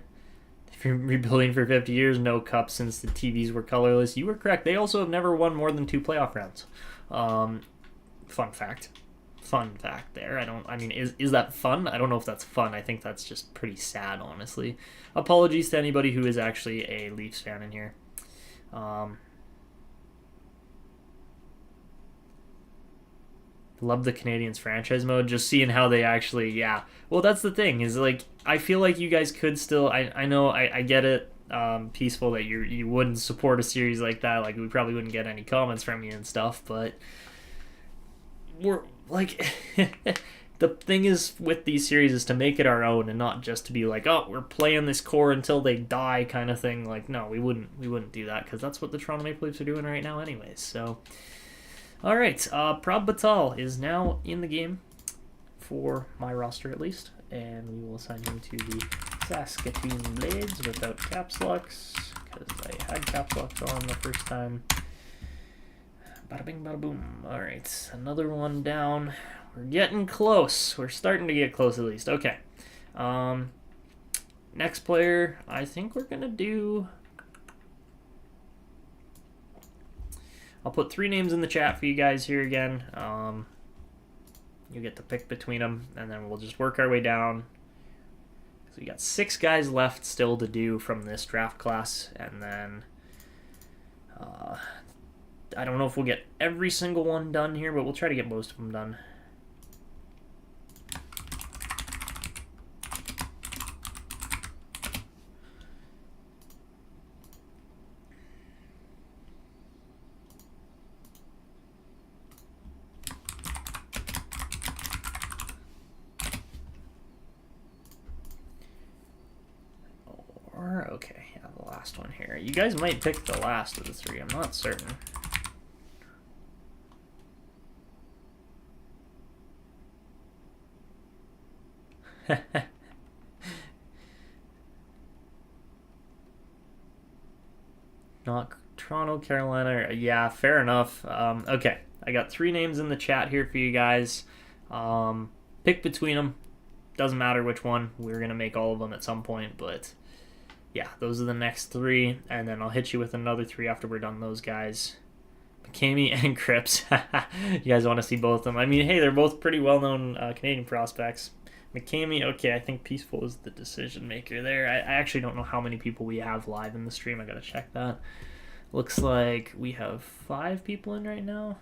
If you're rebuilding for 50 years, no cup since the TVs were colorless. You were correct. They also have never won more than 2 playoff rounds. Fun fact. Fun fact there. Is that fun? I don't know if that's fun. I think that's just pretty sad, honestly. Apologies to anybody who is actually a Leafs fan in here. Love the Canadians franchise mode, just seeing how they actually, yeah. Well, that's the thing, is like, I feel like you guys could still, I know, I get it, Peaceful, that you wouldn't support a series like that, like, we probably wouldn't get any comments from you and stuff, but we're, like, the thing is with these series is to make it our own and not just to be like, oh, we're playing this core until they die kind of thing. Like, no, we wouldn't do that because that's what the Toronto Maple Leafs are doing right now anyways, so... All right, Prab Batal is now in the game for my roster at least, and we will assign him to the Saskatoon Blades without caps locks because I had caps locks on the first time. Bada bing, bada boom. All right, another one down. We're getting close. We're starting to get close at least. Okay. Next player, I think we're gonna do. I'll put 3 names in the chat for you guys here again. You get to pick between them, and then we'll just work our way down. So we got 6 guys left still to do from this draft class, and then I don't know if we'll get every single one done here, but we'll try to get most of them done. Okay, yeah, the last one here. You guys might pick the last of the 3. I'm not certain. Not Toronto, Carolina. Yeah, fair enough. Okay, I got 3 names in the chat here for you guys. Pick between them. Doesn't matter which one. We're going to make all of them at some point, but... yeah, those are the next 3, and then I'll hit you with another 3 after we're done those guys. Kami and Crips. You guys want to see both of them? I mean, hey, they're both pretty well-known Canadian prospects. McCamey, okay, I think Peaceful is the decision maker there. I actually don't know how many people we have live in the stream. I gotta check that. Looks like we have 5 people in right now.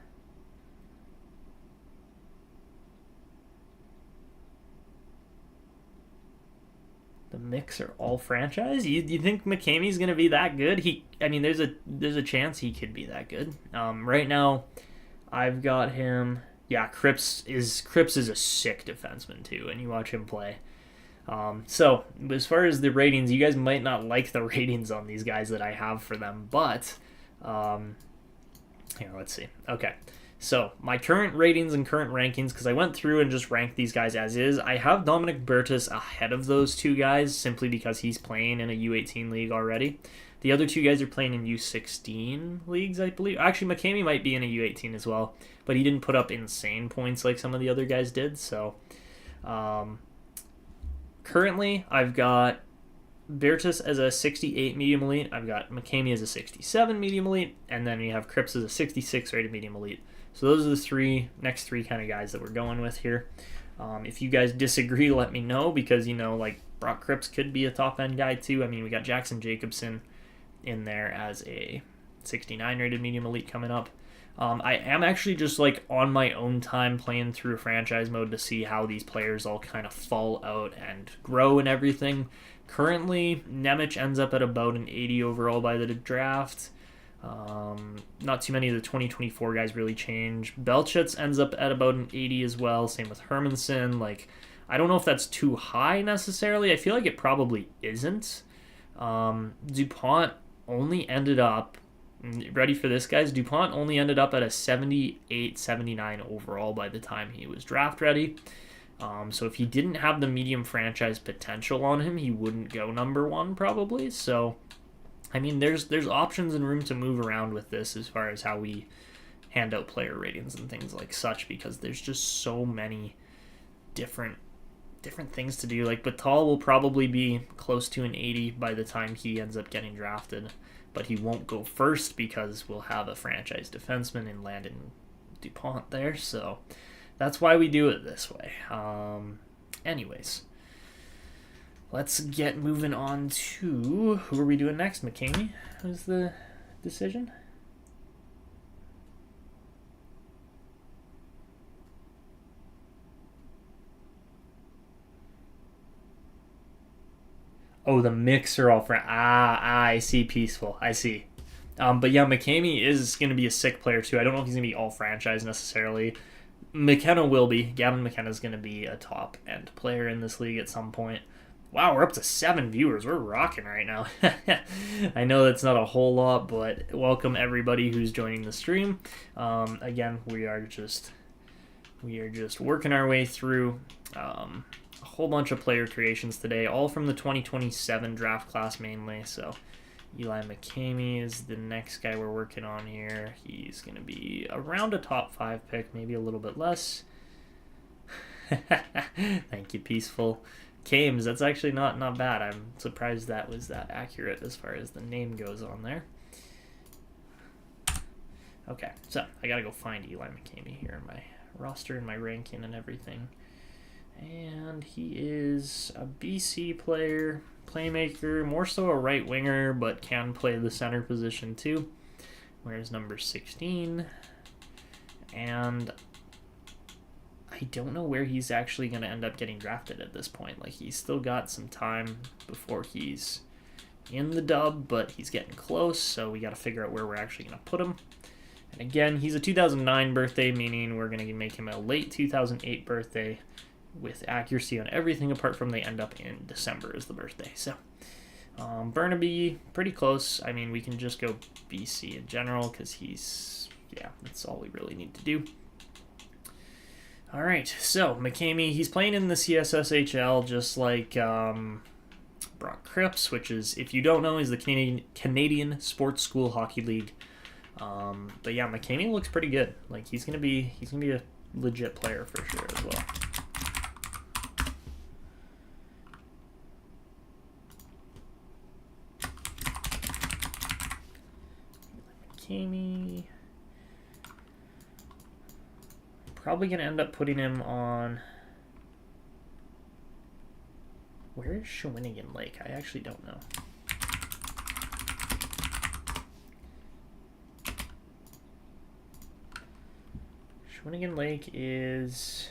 The mix are all franchise. You think McCamey's gonna be that good? I mean, there's a chance he could be that good. Right now, I've got him. Yeah, Crips is a sick defenseman too, and you watch him play. So as far as the ratings, you guys might not like the ratings on these guys that I have for them, but here, let's see. Okay, so my current ratings and current rankings, because I went through and just ranked these guys as is. I have Dominic Bertus ahead of those 2 guys simply because he's playing in a U18 league already. The other 2 guys are playing in U16 leagues, I believe. Actually, McCamey might be in a U18 as well, but he didn't put up insane points like some of the other guys did. So, currently, I've got Bertus as a 68 medium elite. I've got McCamey as a 67 medium elite, and then we have Crips as a 66 rated medium elite. So those are the next three kind of guys that we're going with here. If you guys disagree, let me know, because, like, Brock Crips could be a top-end guy too. I mean, we got Jackson Jacobson in there as a 69 rated medium elite coming up. I am actually just like on my own time playing through franchise mode to see how these players all kind of fall out and grow and everything. Currently, Nemec ends up at about an 80 overall by the draft. Not too many of the 2024 guys really change. Belchitz ends up at about an 80 as well. Same with Hermanson. Like, I don't know if that's too high necessarily. I feel like it probably isn't. DuPont only ended up, ready for this, guys? DuPont only ended up at a 78, 79 overall by the time he was draft ready. So if he didn't have the medium franchise potential on him, he wouldn't go number 1 probably. So, I mean, there's options and room to move around with this as far as how we hand out player ratings and things like such, because there's just so many different things to do. Like, Batal will probably be close to an 80 by the time he ends up getting drafted, but he won't go first because we'll have a franchise defenseman in Landon DuPont there. So that's why we do it this way. Anyways, let's get moving on to who are we doing next? McCamey was the decision. Oh, the mix are all I see. Peaceful. I see. But yeah, McCamey is going to be a sick player too. I don't know if he's going to be all franchise necessarily. McKenna will be. Gavin McKenna is going to be a top end player in this league at some point. Wow, we're up to 7 viewers. We're rocking right now. I know that's not a whole lot, but welcome everybody who's joining the stream. Again, we are just working our way through a whole bunch of player creations today, all from the 2027 draft class mainly. So Eli Mami is the next guy we're working on here. He's going to be around a top 5 pick, maybe a little bit less. Thank you, Peaceful. Kames, that's actually not bad. I'm surprised that was that accurate as far as the name goes on there. Okay, so I gotta go find Eli Mami here in my roster and my ranking and everything. And he is a BC player, playmaker, more so a right winger, but can play the center position too. Wears number 16. And I don't know where he's actually going to end up getting drafted at this point. Like, he's still got some time before he's in the dub, but he's getting close, so we got to figure out where we're actually going to put him. And again, he's a 2009 birthday, meaning we're going to make him a late 2008 birthday with accuracy on everything apart from they end up in December as the birthday. So, Burnaby, pretty close. I mean, we can just go BC in general because that's all we really need to do. All right, so McCamey, he's playing in the CSSHL just like Brock Crips, which is, if you don't know, is the Canadian Sports School Hockey League. But yeah, McCamey looks pretty good. Like, he's gonna be a legit player for sure as well. McCamey. Probably going to end up putting him on... Where is Shawinigan Lake? I actually don't know. Shawinigan Lake is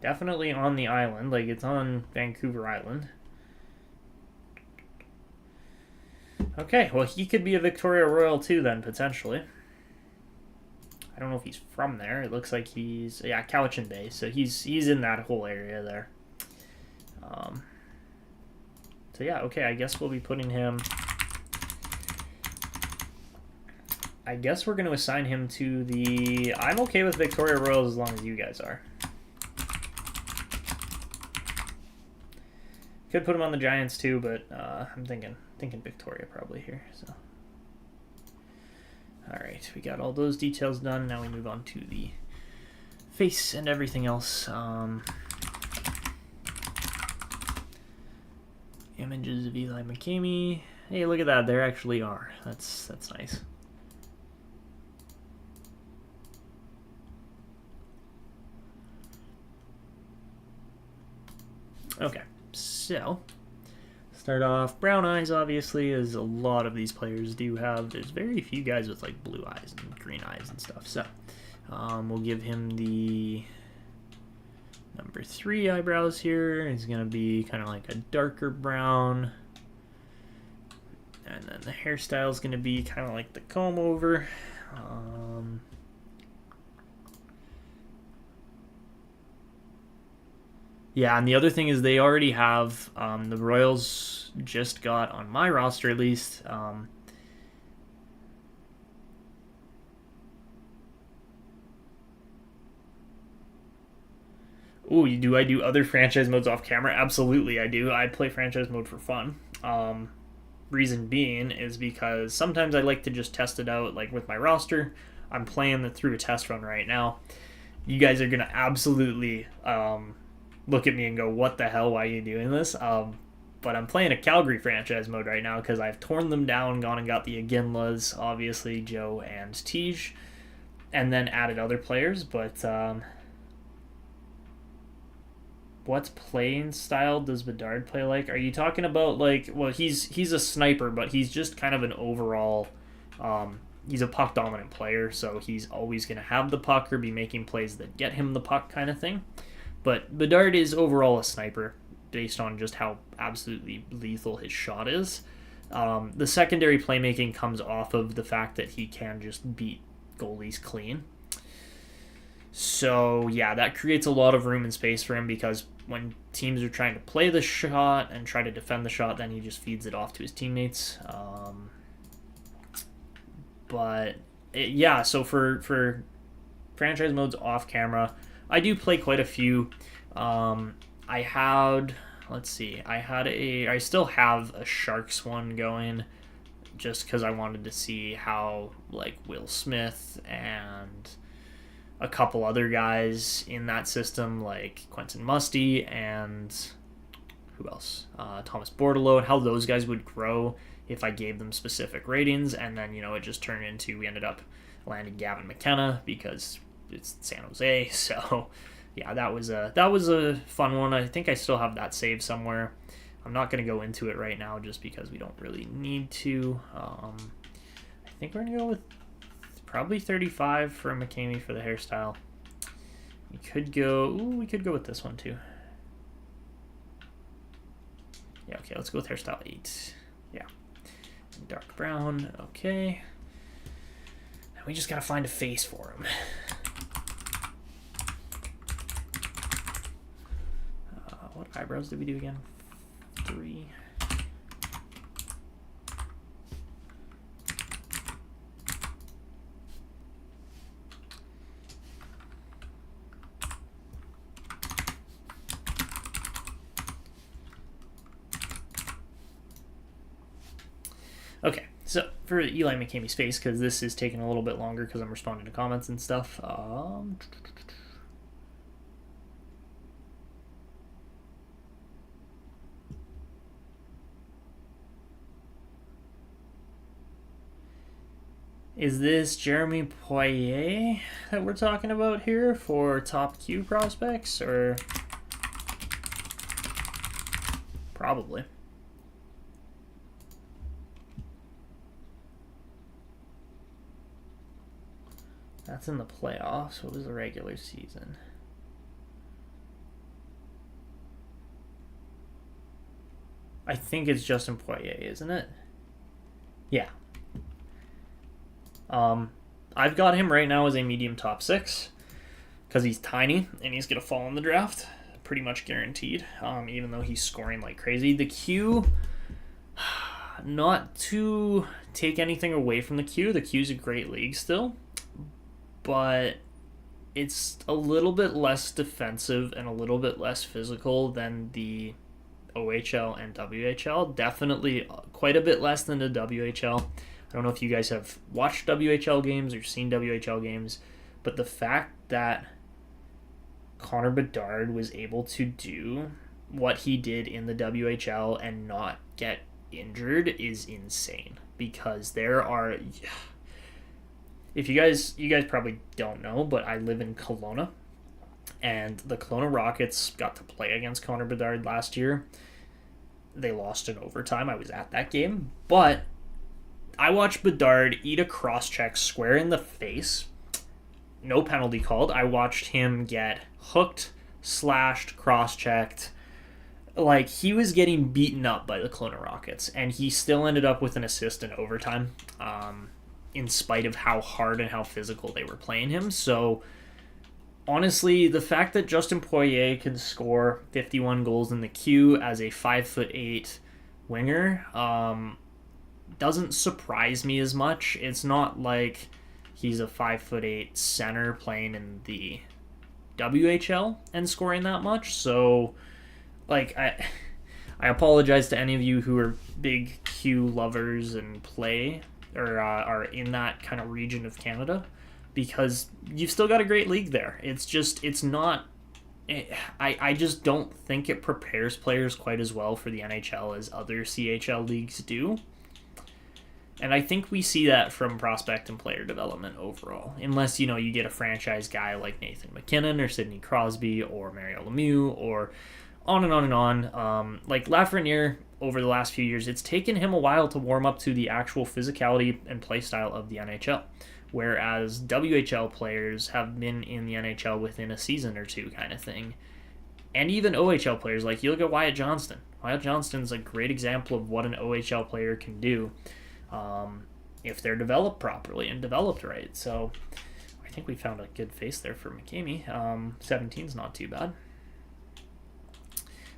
definitely on the island. Like, it's on Vancouver Island. Okay, well, he could be a Victoria Royal too then, potentially. I don't know if he's from there. It looks like he's... Yeah, Cowichan Bay. So he's in that whole area there. So yeah, okay, I guess we'll be putting him... I guess we're going to assign him to the... I'm okay with Victoria Royals as long as you guys are. Could put him on the Giants too, but I'm thinking Victoria probably here. So, all right, we got all those details done. Now we move on to the face and everything else. Images of Eli Mami. Hey, look at that. There actually are. That's nice. Okay, so start off brown eyes, obviously, as a lot of these players do have. There's very few guys with like blue eyes and green eyes and stuff. So we'll give him the number 3 eyebrows here. It's going to be kind of like a darker brown. And then the hairstyle is going to be kind of like the comb over. Yeah, and the other thing is they already have, the Royals just got, on my roster at least, ooh, do I do other franchise modes off camera? Absolutely, I do. I play franchise mode for fun. Reason being is because sometimes I like to just test it out, like with my roster. I'm playing it through a test run right now. You guys are going to absolutely look at me and go, what the hell, why are you doing this? But I'm playing a Calgary franchise mode right now because I've torn them down, gone and got the Aginlas, obviously, Joe and Tej, and then added other players, but... what playing style does Bedard play like? Are you talking about, like, well, he's a sniper, but he's just kind of an overall, he's a puck-dominant player, so he's always going to have the puck or be making plays that get him the puck kind of thing. But Bedard is overall a sniper, based on just how absolutely lethal his shot is. The secondary playmaking comes off of the fact that he can just beat goalies clean. So, yeah, that creates a lot of room and space for him because when teams are trying to play the shot and try to defend the shot, then he just feeds it off to his teammates. Yeah, so for franchise modes off camera, I do play quite a few. I still have a Sharks one going just because I wanted to see how, like, Will Smith and a couple other guys in that system, like Quentin Musty and who else? Thomas Bordelot, and how those guys would grow if I gave them specific ratings. And then, it just turned into, we ended up landing Gavin McKenna because it's San Jose. So, yeah, that was a fun one. I think I still have that saved somewhere. I'm not going to go into it right now just because we don't really need to. I think we're going to go with probably 35 for McCamey for the hairstyle. We could go with this one too. Yeah, okay, let's go with hairstyle 8. Yeah. Dark brown, okay. Now we just gotta find a face for him. What eyebrows did we do again? 3. Okay, so for Eli McCamey's face, because this is taking a little bit longer because I'm responding to comments and stuff. Is this Jeremy Poirier that we're talking about here for top Q prospects, or probably? That's in the playoffs. What was the regular season? I think it's Justin Poirier, isn't it? Yeah. I've got him right now as a medium top 6 because he's tiny and he's going to fall in the draft. Pretty much guaranteed, even though he's scoring like crazy. The Q, not to take anything away from the Q's a great league still, but it's a little bit less defensive and a little bit less physical than the OHL and WHL. Definitely quite a bit less than the WHL. I don't know if you guys have watched WHL games or seen WHL games, but the fact that Connor Bedard was able to do what he did in the WHL and not get injured is insane, because there are, if you guys probably don't know, but I live in Kelowna, and the Kelowna Rockets got to play against Connor Bedard last year. They lost in overtime. I was at that game, but I watched Bedard eat a cross-check square in the face. No penalty called. I watched him get hooked, slashed, cross-checked. Like, he was getting beaten up by the Kelowna Rockets, and he still ended up with an assist in overtime, in spite of how hard and how physical they were playing him. So, honestly, the fact that Justin Poirier can score 51 goals in the Q as a 5'8" winger doesn't surprise me as much. It's not like he's a 5'8" center playing in the WHL and scoring that much. So, like, I apologize to any of you who are big Q lovers and play or are in that kind of region of Canada, because you've still got a great league there. It's just, it's not, I just don't think it prepares players quite as well for the NHL as other CHL leagues do. And I think we see that from prospect and player development overall. Unless, you get a franchise guy like Nathan McKinnon or Sidney Crosby or Mario Lemieux or on and on and on. Like Lafreniere, over the last few years, it's taken him a while to warm up to the actual physicality and play style of the NHL. Whereas WHL players have been in the NHL within a season or two kind of thing. And even OHL players, like you look at Wyatt Johnston. Wyatt Johnston's a great example of what an OHL player can do. If they're developed properly and developed right. So I think we found a good face there for McCamey. 17's not too bad.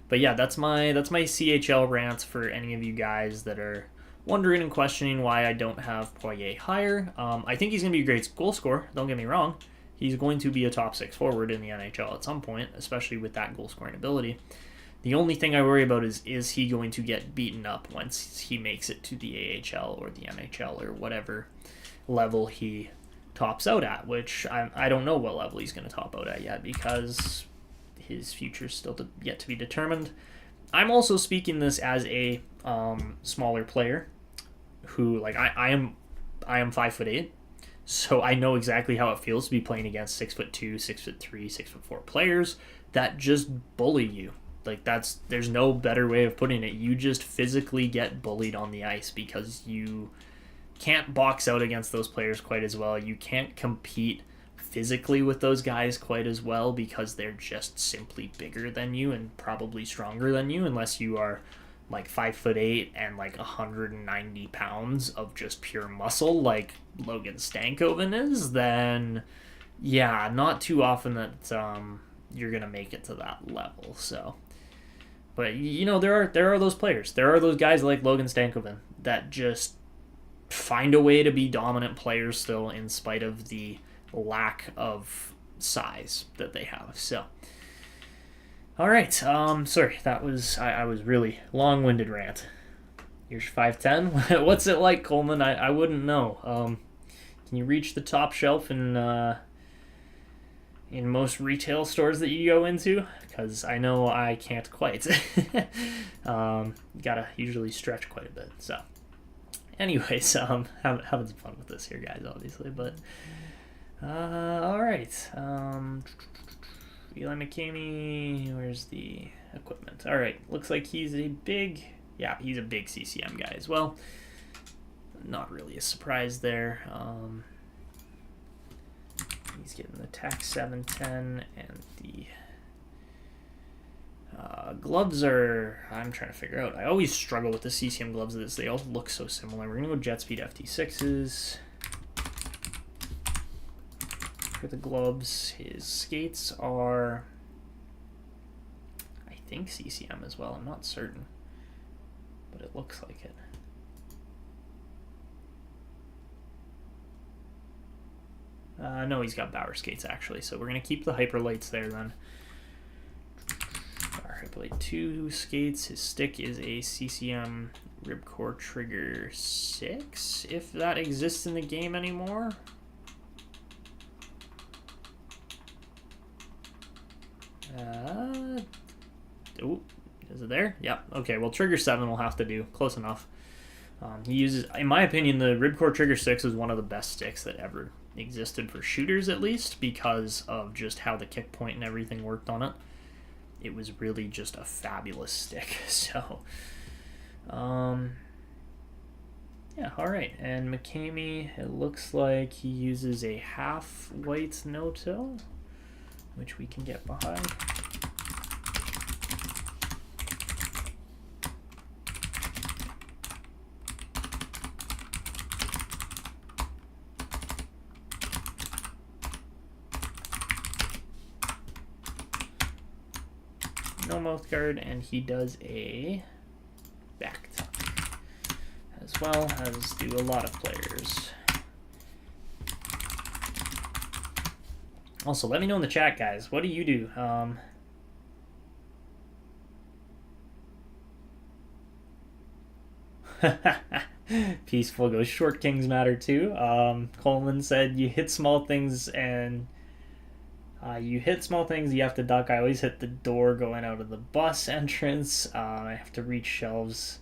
But yeah, that's my CHL rant for any of you guys that are wondering and questioning why I don't have Poirier higher. I think he's going to be a great goal scorer, don't get me wrong. He's going to be a top 6 forward in the NHL at some point, especially with that goal scoring ability. The only thing I worry about is he going to get beaten up once he makes it to the AHL or the NHL or whatever level he tops out at, which I don't know what level he's going to top out at yet, because his future's still yet to be determined. I'm also speaking this as a smaller player who, like, I am 5'8", so I know exactly how it feels to be playing against 6'2", 6'3", 6'4" players that just bully you. Like, there's no better way of putting it. You just physically get bullied on the ice because you can't box out against those players quite as well. You can't compete physically with those guys quite as well because they're just simply bigger than you and probably stronger than you, unless you are like 5'8" and like 190 pounds of just pure muscle like Logan Stankoven is. Then yeah, not too often that you're gonna make it to that level. So, but there are those players, there are those guys like Logan Stankoven that just find a way to be dominant players still in spite of the lack of size that they have. So, all right, sorry, that was I was really long-winded rant. You're 5'10". What's it like, Coleman? I wouldn't know. Can you reach the top shelf in most retail stores that you go into? Because I know I can't quite. Gotta usually stretch quite a bit. So, anyways, having some fun with this here, guys, obviously, but all right. Eli Mami, where's the equipment? All right, looks like he's a big CCM guy as well. Not really a surprise there. He's getting the TAC 710 and the gloves are, I'm trying to figure out. I always struggle with the CCM gloves of this. They all look so similar. We're going to go Jet Speed FT6s. For the gloves, his skates are, I think, CCM as well. I'm not certain, but it looks like it. No, he's got Bauer skates, actually, so we're going to keep the Hyperlights there then. Our Hyperlight 2 skates, his stick is a CCM Ribcore Trigger 6, if that exists in the game anymore. Oh, is it there? Yeah. Okay. Well, Trigger 7 will have to do. Close enough. He uses, in my opinion, the Ribcore Trigger 6 is one of the best sticks that ever existed for shooters, at least, because of just how the kick point and everything worked on it. It was really just a fabulous stick. So, yeah. All right. And Mami, it looks like he uses a half white no-till, which we can get behind. No mouth guard, and he does a back tuck, as well as do a lot of players. Also, let me know in the chat, guys. What do you do? Peaceful goes, short kings matter too. Coleman said, you hit small things and you have to duck. I always hit the door going out of the bus entrance. I have to reach shelves.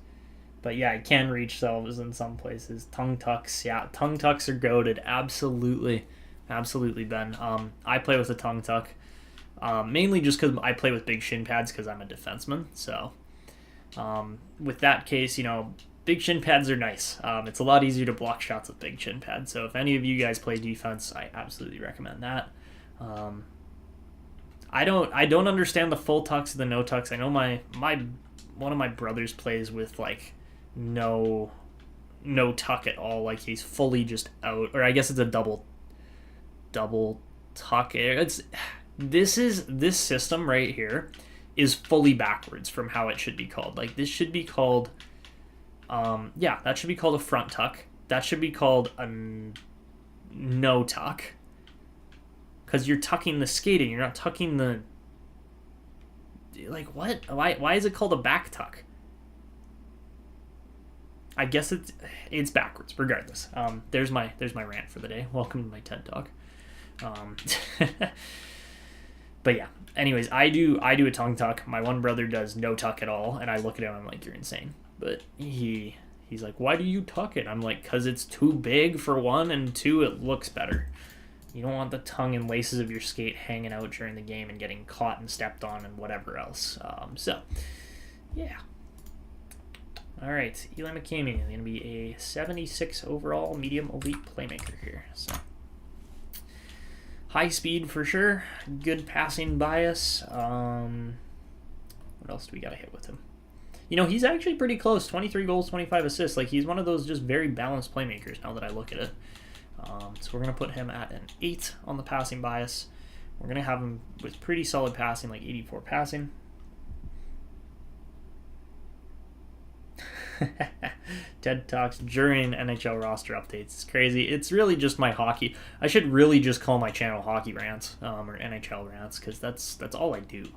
But yeah, I can reach shelves in some places. Tongue tucks, yeah. Tongue tucks are goated. Absolutely. Absolutely, Ben. I play with a tongue tuck, mainly just because I play with big shin pads because I'm a defenseman. So, with that case, big shin pads are nice. It's a lot easier to block shots with big shin pads. So, if any of you guys play defense, I absolutely recommend that. I don't understand the full tucks and the no tucks. I know one of my brothers plays with like no tuck at all. Like he's fully just out, or I guess it's a double tuck. This system right here is fully backwards from how it should be called. Like this should be called that should be called a front tuck. That should be called a no tuck, because you're tucking the skating, you're not tucking the, like, what? Why is it called a back tuck? I guess it's backwards regardless. There's my rant for the day. Welcome to my TED Talk. But yeah, anyways, I do a tongue tuck. My one brother does no tuck at all, and I look at him, I'm like, you're insane. But he's like, why do you tuck it? I'm like, because it's too big for one, and two, it looks better. You don't want the tongue and laces of your skate hanging out during the game and getting caught and stepped on and whatever else. So yeah. All right, Eli Mami is going to be a 76 overall medium elite playmaker here. So high speed for sure, good passing bias. What else do we got to hit with him? He's actually pretty close. 23 goals, 25 assists. Like, he's one of those just very balanced playmakers now that I look at it. So we're going to put him at an 8 on the passing bias. We're going to have him with pretty solid passing, like 84 passing. TED Talks during NHL roster updates. It's crazy. It's really just my hockey. I should really just call my channel Hockey Rants, or NHL Rants, because that's all I do,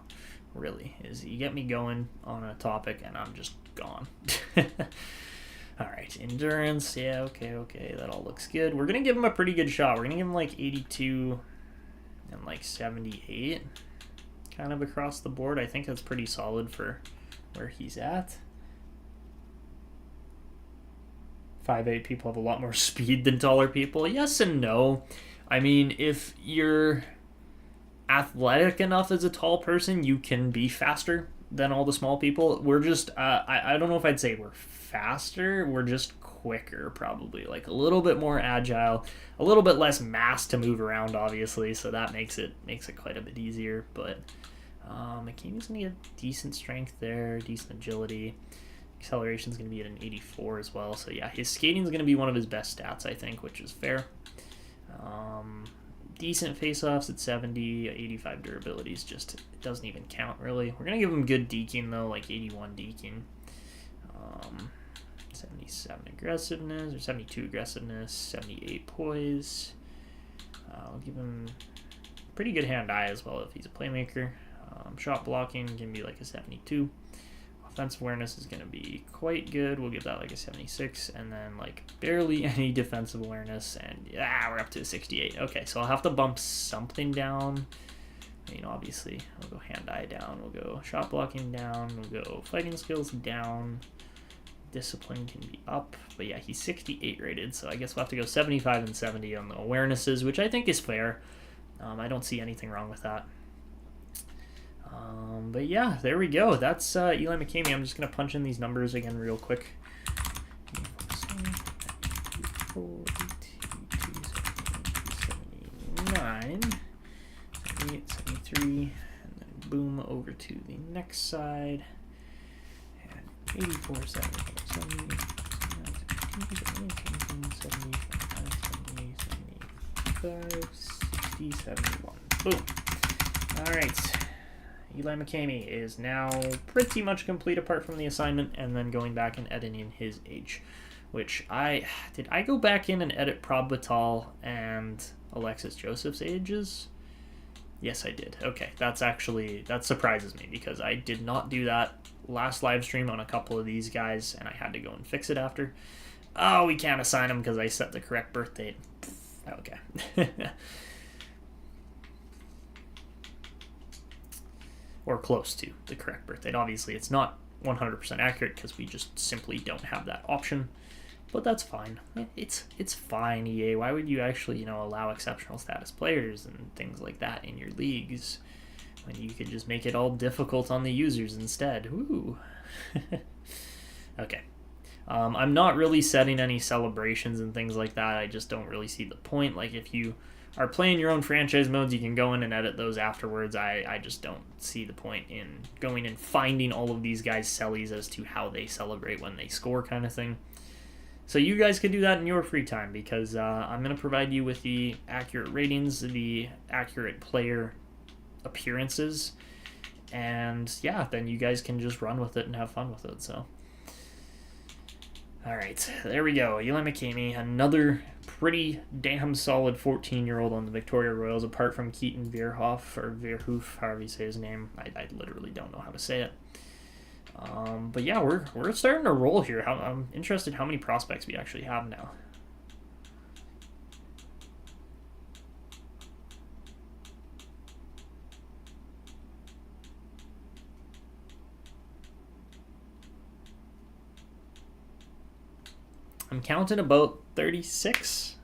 really, is you get me going on a topic and I'm just gone. All right, endurance. Yeah, okay. That all looks good. We're going to give him a pretty good shot. We're going to give him like 82 and like 78 kind of across the board. I think that's pretty solid for where he's at. 5'8" people have a lot more speed than taller people. Yes and no. I mean, if you're athletic enough as a tall person, you can be faster than all the small people. We're just, I don't know if I'd say we're faster. We're just quicker, probably. Like a little bit more agile, a little bit less mass to move around, obviously. So that makes it quite a bit easier. But McKinney's going to get decent strength there, decent agility. Acceleration's going to be at an 84 as well. So yeah, his skating's going to be one of his best stats, I think, which is fair. Decent face-offs at 70, 85 durability is just, it doesn't even count, really. We're going to give him good deking, though, like 81 deking. 77 aggressiveness, or 72 aggressiveness, 78 poise. I'll give him pretty good hand-eye as well if he's a playmaker. Shot blocking can be like a 72. Offensive awareness is going to be quite good. We'll give that like a 76. And then like barely any defensive awareness. And we're up to a 68. Okay, so I'll have to bump something down. I mean, obviously, we'll go hand-eye down. We'll go shot blocking down. We'll go fighting skills down. Discipline can be up. But yeah, he's 68 rated. So I guess we'll have to go 75 and 70 on the awarenesses, which I think is fair. I don't see anything wrong with that. But yeah, there we go. That's Eli Mami. I'm just going to punch in these numbers again real quick. 79, 78, 73, and then boom over to the next side. And 84, 74, 70, 75, 60, 71. Boom. All right. Eli Mami is now pretty much complete apart from the assignment and then going back and editing his age, which did I go back in and edit Prob Batal and Alexis Joseph's ages? Yes, I did. Okay, that surprises me because I did not do that last live stream on a couple of these guys and I had to go and fix it after. Oh, we can't assign them because I set the correct birth date. Okay. Or close to the correct birth date. Obviously, it's not 100% accurate because we just simply don't have that option. But that's fine. It's fine, EA. Why would you actually, allow exceptional status players and things like that in your leagues when you could just make it all difficult on the users instead? Ooh. Okay. I'm not really setting any celebrations and things like that. I just don't really see the point. Like, if you are playing your own franchise modes, you can go in and edit those afterwards. I just don't see the point in going and finding all of these guys' sellies as to how they celebrate when they score kind of thing. So you guys could do that in your free time because I'm going to provide you with the accurate ratings, the accurate player appearances, and yeah, then you guys can just run with it and have fun with it. So, all right, there we go. Eli Mami, another pretty damn solid 14-year-old on the Victoria Royals, apart from Keaton Verhoef, or Verhoef, however you say his name. I literally don't know how to say it. But yeah, we're starting to roll here. I'm interested how many prospects we actually have now. I'm counting about 36,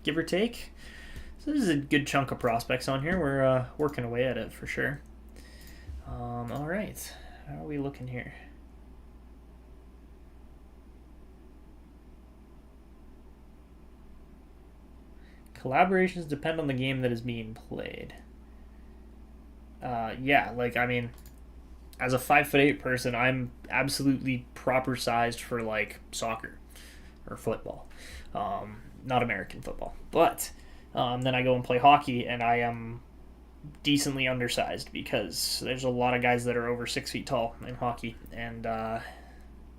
give or take. So this is a good chunk of prospects on here. We're working away at it for sure. All right, how are we looking here? Collaborations depend on the game that is being played. Yeah, like, I mean, as a 5'8" person, I'm absolutely proper sized for, like, soccer or football. Not American football. But then I go and play hockey, and I am decently undersized because there's a lot of guys that are over 6 feet tall in hockey, and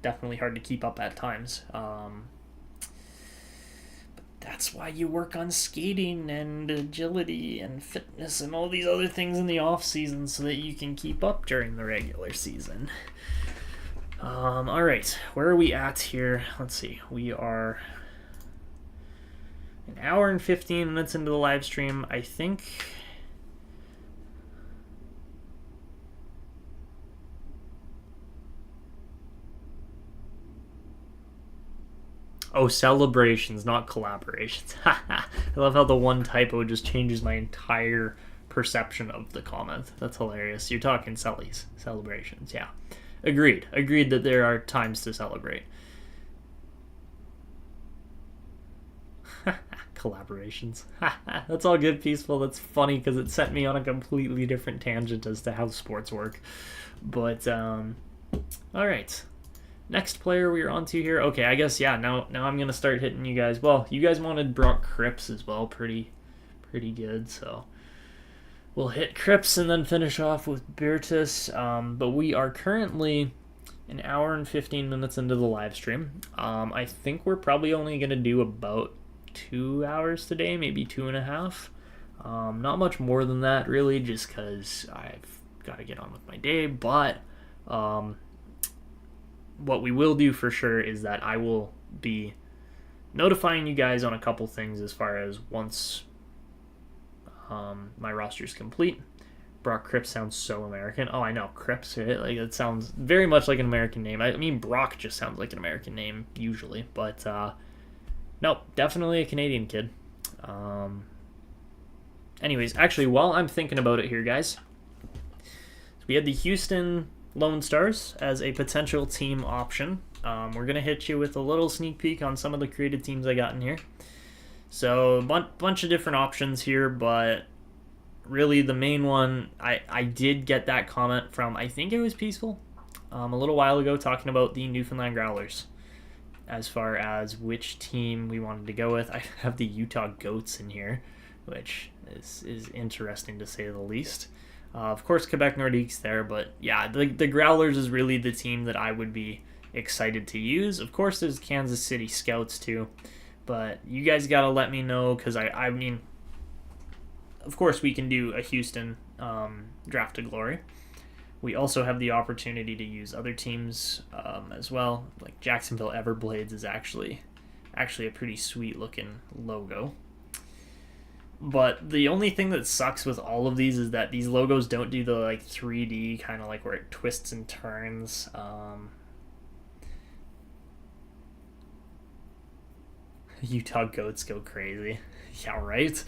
definitely hard to keep up at times. That's why you work on skating and agility and fitness and all these other things in the off season so that you can keep up during the regular season. All right, where are we at here? Let's see. We are an hour and 15 minutes into the live stream. I think Oh, celebrations, not collaborations. I love how the one typo just changes my entire perception of the comment. That's hilarious. You're talking cellies. Celebrations, yeah. Agreed. Agreed that there are times to celebrate. Collaborations. That's all good, Peaceful. That's funny because it set me on a completely different tangent as to how sports work. But, all right. Next player we're on to here. Okay, I guess, yeah, now I'm going to start hitting you guys. Well, you guys wanted Brock Crips as well. Pretty good, so we'll hit Crips and then finish off with Bertus. But we are currently an hour and 15 minutes into the live stream. I think we're probably only going to do about 2 hours today, maybe 2.5. Not much more than that, really, just because I've got to get on with my day. But what we will do for sure is that I will be notifying you guys on a couple things as far as once my roster is complete. Brock Crips sounds so American. Oh, I know, Crips, right? Like, it sounds very much like an American name. I mean, Brock just sounds like an American name usually, but no, definitely a Canadian kid. Anyways, actually, while I'm thinking about it here, guys, we had the Houston Lone Stars as a potential team option. We're going to hit you with a little sneak peek on some of the created teams I got in here. So, a bunch of different options here, but really the main one, I did get that comment from, I think it was Peaceful, a little while ago, talking about the Newfoundland Growlers as far as which team we wanted to go with. I have the Utah Goats in here, which is interesting to say the least. Of course, Quebec Nordiques there, but yeah, the Growlers is really the team that I would be excited to use. Of course, there's Kansas City Scouts too, but you guys got to let me know, because I mean, of course, we can do a Houston Draft to Glory. We also have the opportunity to use other teams as well. Like Jacksonville Everblades is actually a pretty sweet looking logo. But the only thing that sucks with all of these is that these logos don't do the like 3D kind of like where it twists and turns. Utah Goats go crazy. Yeah, right?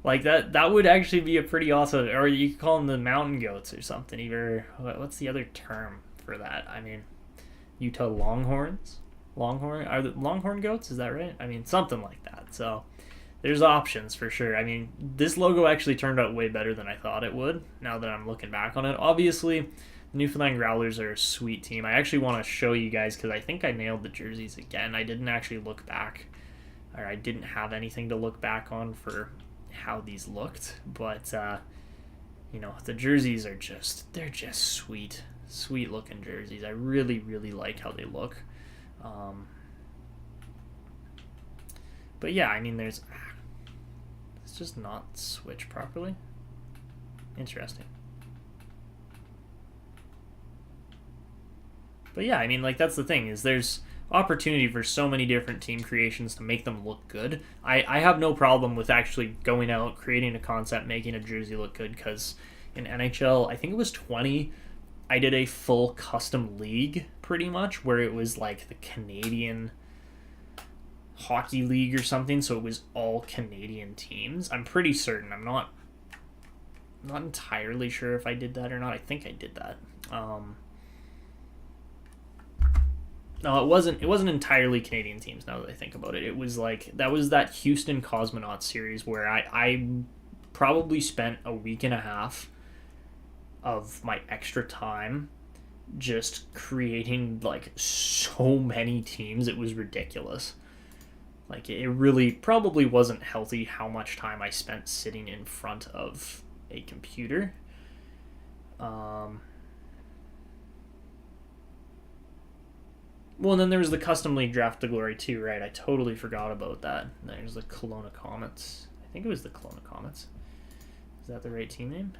Like, that would actually be a pretty awesome, or you could call them the Mountain Goats or something. Either, what's the other term for that? I mean, Utah Longhorns? Are the Longhorn Goats? Is that right? I mean, something like that. So, there's options for sure. I mean, this logo actually turned out way better than I thought it would, now that I'm looking back on it. Obviously, the Newfoundland Growlers are a sweet team. I actually want to show you guys, because I think I nailed the jerseys again. I didn't actually look back, or I didn't have anything to look back on for how these looked, but you know, the jerseys are they're just sweet looking jerseys. I really like how they look. But yeah, I mean, it's just not switched properly. Interesting. But yeah, I mean, like, that's the thing, is there's opportunity for so many different team creations to make them look good. I have no problem with actually going out, creating a concept, making a jersey look good, because in NHL, I think it was 20, I did a full custom league, pretty much, where it was like the Canadian Hockey League or something, so it was all Canadian teams. I'm pretty certain. I'm not entirely sure if I did that or not. I think I did that. No, it wasn't entirely Canadian teams, now that I think about it. It was like, that was that Houston Cosmonauts series where I probably spent a week and a half of my extra time just creating like so many teams. It was ridiculous. Like, it really probably wasn't healthy how much time I spent sitting in front of a computer. Well, and then there was the Custom League Draft to Glory too, right? I totally forgot about that. There's the Kelowna Comets. I think it was the Kelowna Comets. Is that the right team name?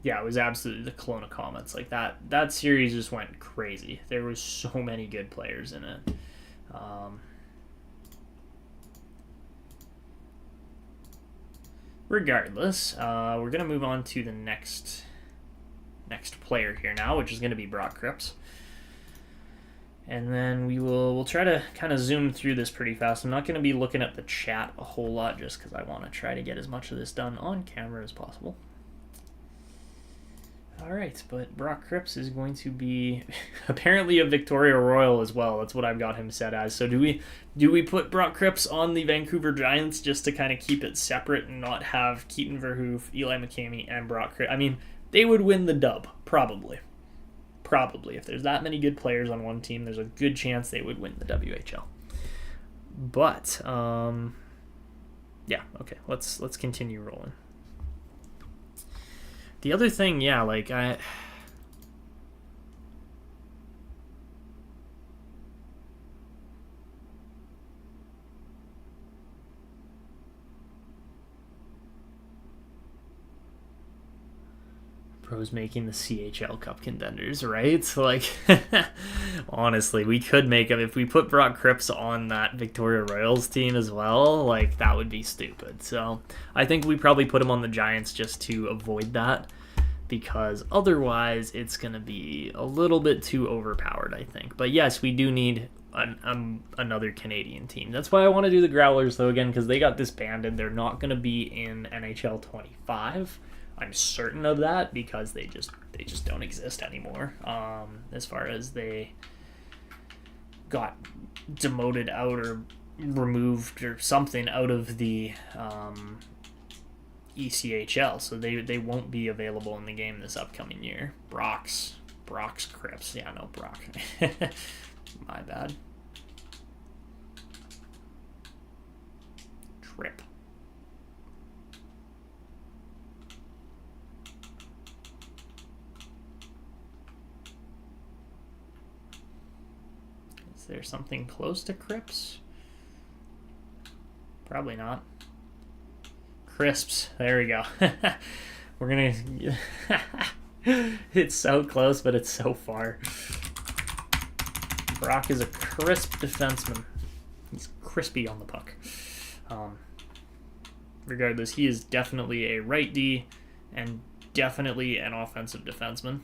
Yeah, it was absolutely the Kelowna Comets. Like, that series just went crazy. There was so many good players in it. Regardless, we're going to move on to the next player here now, which is going to be Brock Crips. And then we'll try to kind of zoom through this pretty fast. I'm not going to be looking at the chat a whole lot just because I want to try to get as much of this done on camera as possible. Alright, but Brock Crips is going to be apparently a Victoria Royal as well. That's what I've got him set as. So do we put Brock Crips on the Vancouver Giants just to kind of keep it separate and not have Keaton Verhoof, Eli Mami, and Brock Crips? I mean, they would win the dub, probably. Probably. If there's that many good players on one team, there's a good chance they would win the WHL. But, yeah, okay, let's continue rolling. The other thing, yeah, like, pros making the CHL Cup contenders, right? Like, honestly, we could make them if we put Brock Crips on that Victoria Royals team as well. Like, that would be stupid. So I think we probably put him on the Giants just to avoid that, because otherwise it's going to be a little bit too overpowered, I think. But yes, we do need another Canadian team. That's why I want to do the Growlers, though, again, because they got disbanded. They're not going to be in NHL 25. I'm certain of that because they just don't exist anymore. As far as they got demoted out or removed or something out of the ECHL, so they won't be available in the game this upcoming year. Brock's Crips. Yeah, no, Brock. My bad. Trip. Is there something close to Crips? Probably not. Crisps. There we go. We're gonna... It's so close, but it's so far. Brock is a crisp defenseman. He's crispy on the puck. Regardless, he is definitely a right D and definitely an offensive defenseman.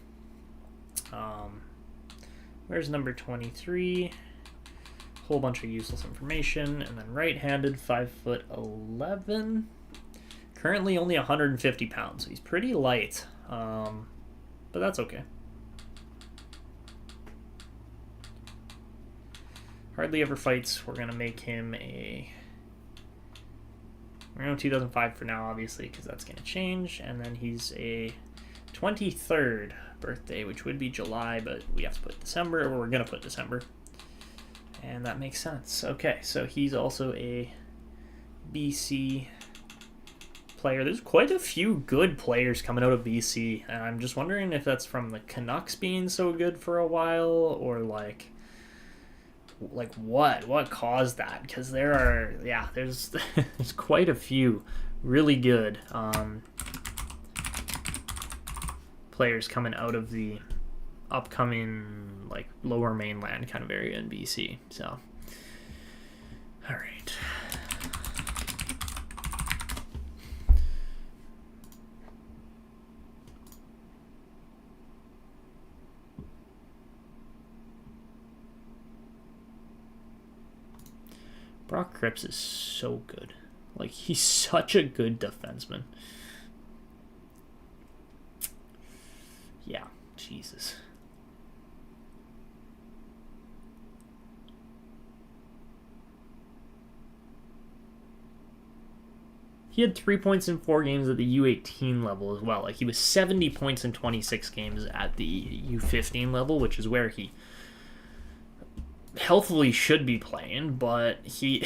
Where's number 23? Whole bunch of useless information. And then right-handed, 5'11". Currently only 150 pounds, so he's pretty light. But that's okay. Hardly ever fights. We're going to make him a... We're going to 2005 for now, obviously, because that's going to change. And then he's a 23rd birthday, which would be July, but we have to put December, or we're going to put December. And that makes sense. Okay, so he's also a BC player. There's quite a few good players coming out of BC, and I'm just wondering if that's from the Canucks being so good for a while, or like what caused that? Because there are, yeah, there's there's quite a few really good players coming out of the upcoming like lower mainland kind of area in BC. So, all right. Brock Crips is so good. Like, he's such a good defenseman. Yeah, Jesus. He had 3 points in 4 games at the U18 level as well. Like, he was 70 points in 26 games at the U15 level, which is where he healthily should be playing, but he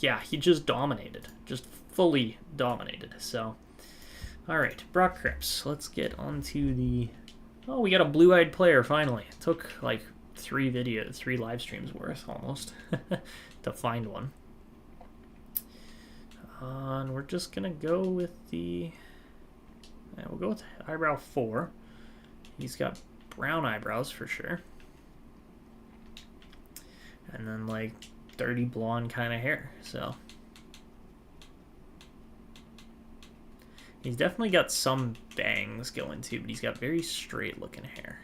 just dominated. Just fully dominated. So, alright, Brock Crips. Let's get on to the... Oh, we got a blue-eyed player, finally. It took, like, 3 live streams worth, almost, to find one. And we're just going to go with the... Yeah, we'll go with eyebrow 4. He's got brown eyebrows, for sure. And then, like, dirty blonde kind of hair, so... He's definitely got some bangs going too, but he's got very straight looking hair.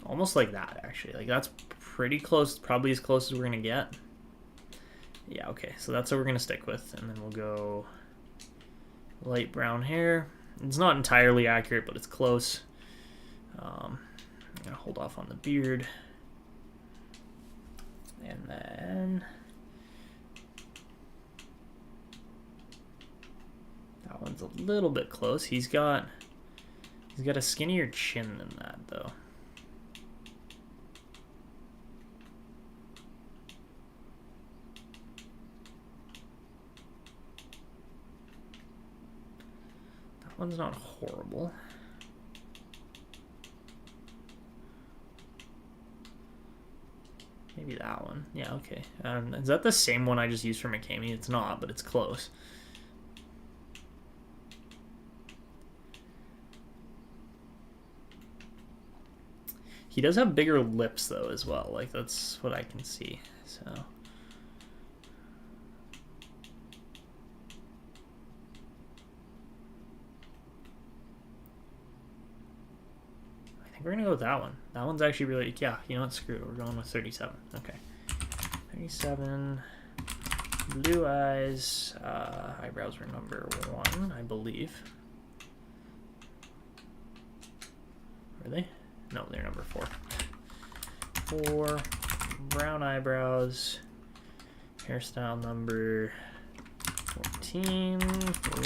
Almost like that, actually. Like, that's pretty close, probably as close as we're going to get. Yeah, okay, so that's what we're going to stick with. And then we'll go light brown hair. It's not entirely accurate, but it's close. I'm going to hold off on the beard. And then that one's a little bit close. He's got a skinnier chin than that, though. That one's not horrible. Maybe that one. Yeah, okay. Is that the same one I just used for McCamey? It's not, but it's close. He does have bigger lips, though, as well. Like, that's what I can see. So we're gonna go with that one. That one's actually really, yeah, you know what, screw it. We're going with 37. Okay. 37. Blue eyes. Eyebrows were number 1, I believe. Were they? No, they're number 4. 4. Brown eyebrows. Hairstyle number 14.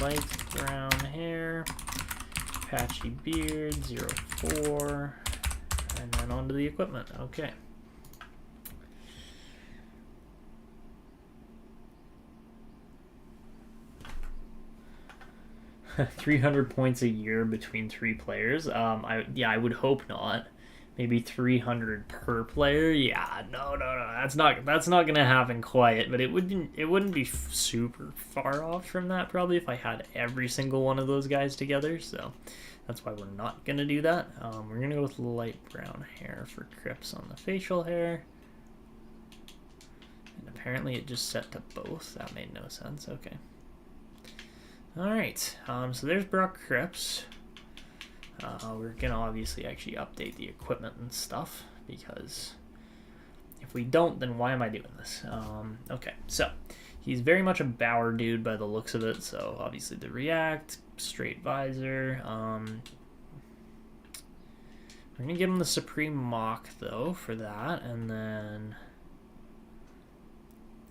Light brown hair. Patchy beard, 04, and then onto the equipment. Okay. $300 points a year between 3 players. I would hope not. Maybe 300 per player. Yeah, no. That's not gonna happen quite. But it wouldn't be super far off from that probably if I had every single one of those guys together. So that's why we're not gonna do that. We're gonna go with light brown hair for Crips on the facial hair. And apparently it just set to both. That made no sense. Okay. All right. So there's Brock Crips. We're gonna obviously actually update the equipment and stuff, because if we don't, then why am I doing this? Okay, so he's very much a Bauer dude by the looks of it. So obviously the React, straight visor. We're gonna give him the Supreme Mach though for that, and then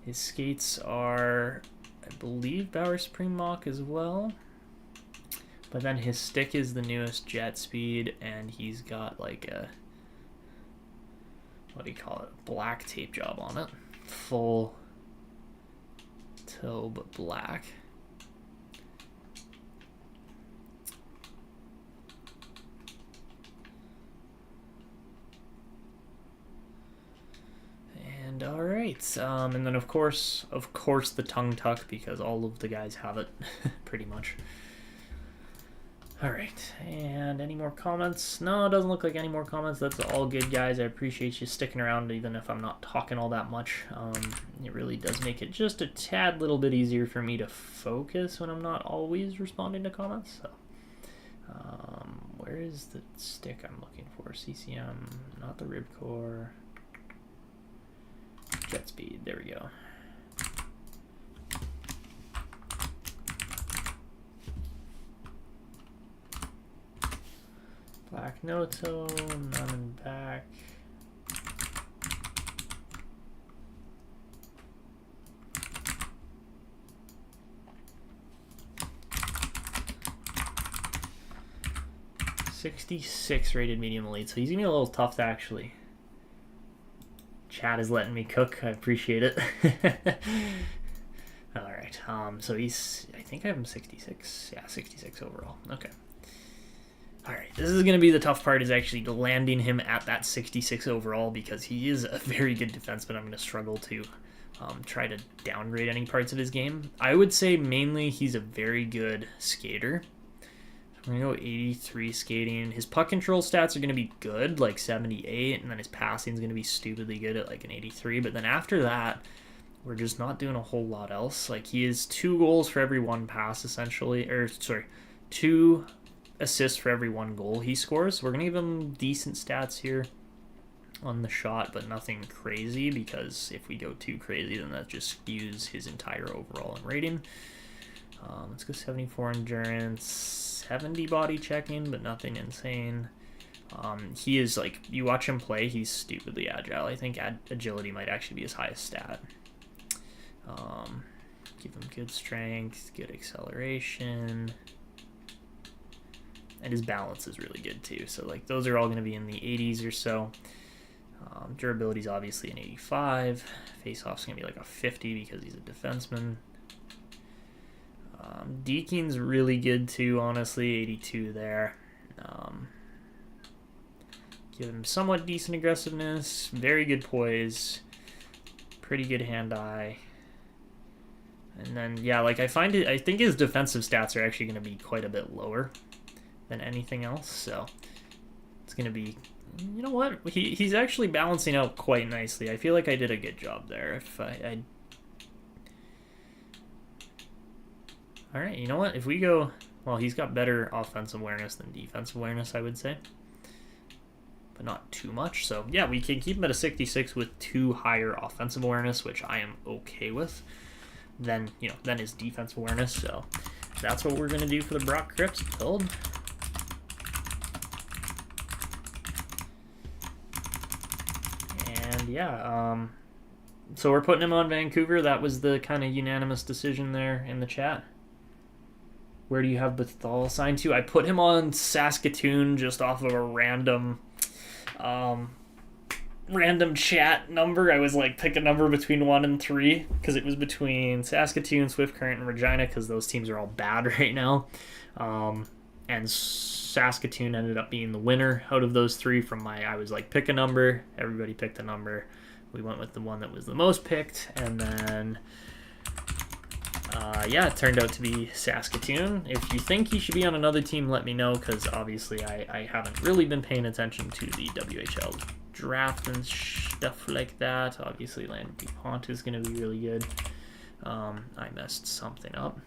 his skates are, I believe, Bauer Supreme Mach as well. But then his stick is the newest Jet Speed, and he's got like a, what do you call it, black tape job on it. Full toe, but black. And all right, and then of course the tongue tuck, because all of the guys have it, pretty much. All right, and any more comments? No, it doesn't look like any more comments. That's all good, guys. I appreciate you sticking around, even if I'm not talking all that much. It really does make it just a tad little bit easier for me to focus when I'm not always responding to comments. So, where is the stick I'm looking for? CCM, not the Ribcore. Jet Speed, there we go. Black no toe, none in back. .66 rated medium elite, so he's gonna be a little tough to actually. Chat is letting me cook. I appreciate it. All right. So he's, I think I have him 66. Yeah, 66 overall. Okay. All right, this is going to be the tough part, is actually landing him at that 66 overall, because he is a very good defenseman. I'm going to struggle to try to downgrade any parts of his game. I would say mainly he's a very good skater. So we're going to go 83 skating. His puck control stats are going to be good, like 78, and then his passing is going to be stupidly good at like an 83. But then after that, we're just not doing a whole lot else. Like, he is 2 goals for every 1 pass, essentially. Or, sorry, 2 assists for every 1 goal he scores. We're going to give him decent stats here on the shot, but nothing crazy, because if we go too crazy, then that just skews his entire overall in rating. Let's go 74 endurance, 70 body checking, but nothing insane. He is, like, you watch him play, he's stupidly agile. I think agility might actually be his highest stat. Give him good strength, good acceleration, and his balance is really good too. So, like, those are all going to be in the 80s or so. Durability is obviously an 85. Face-off's going to be like a 50 because he's a defenseman. Deking's really good too, honestly, 82 there. Give him somewhat decent aggressiveness, very good poise, pretty good hand-eye. And then, yeah, like, I think his defensive stats are actually going to be quite a bit lower than anything else, so it's going to be, you know what, he's actually balancing out quite nicely. I feel like I did a good job there. If I all right, you know what, if we go, well, he's got better offensive awareness than defensive awareness, I would say, but not too much. So yeah, we can keep him at a 66 with 2 higher offensive awareness, which I am okay with, than his defensive awareness. So that's what we're going to do for the Brock Crips build. And yeah, so we're putting him on Vancouver. That was the kind of unanimous decision there in the chat. Where do you have Batal signed to? I put him on Saskatoon just off of a random chat number. I was like, pick a number between 1 and 3, because it was between Saskatoon, Swift Current, and Regina, because those teams are all bad right now. And Saskatoon ended up being the winner out of those 3 I was like, pick a number. Everybody picked a number. We went with the one that was the most picked, and then yeah, it turned out to be Saskatoon. If you think he should be on another team, let me know, because obviously I haven't really been paying attention to the WHL draft and stuff like that. Obviously, Landon DuPont is going to be really good. I messed something up.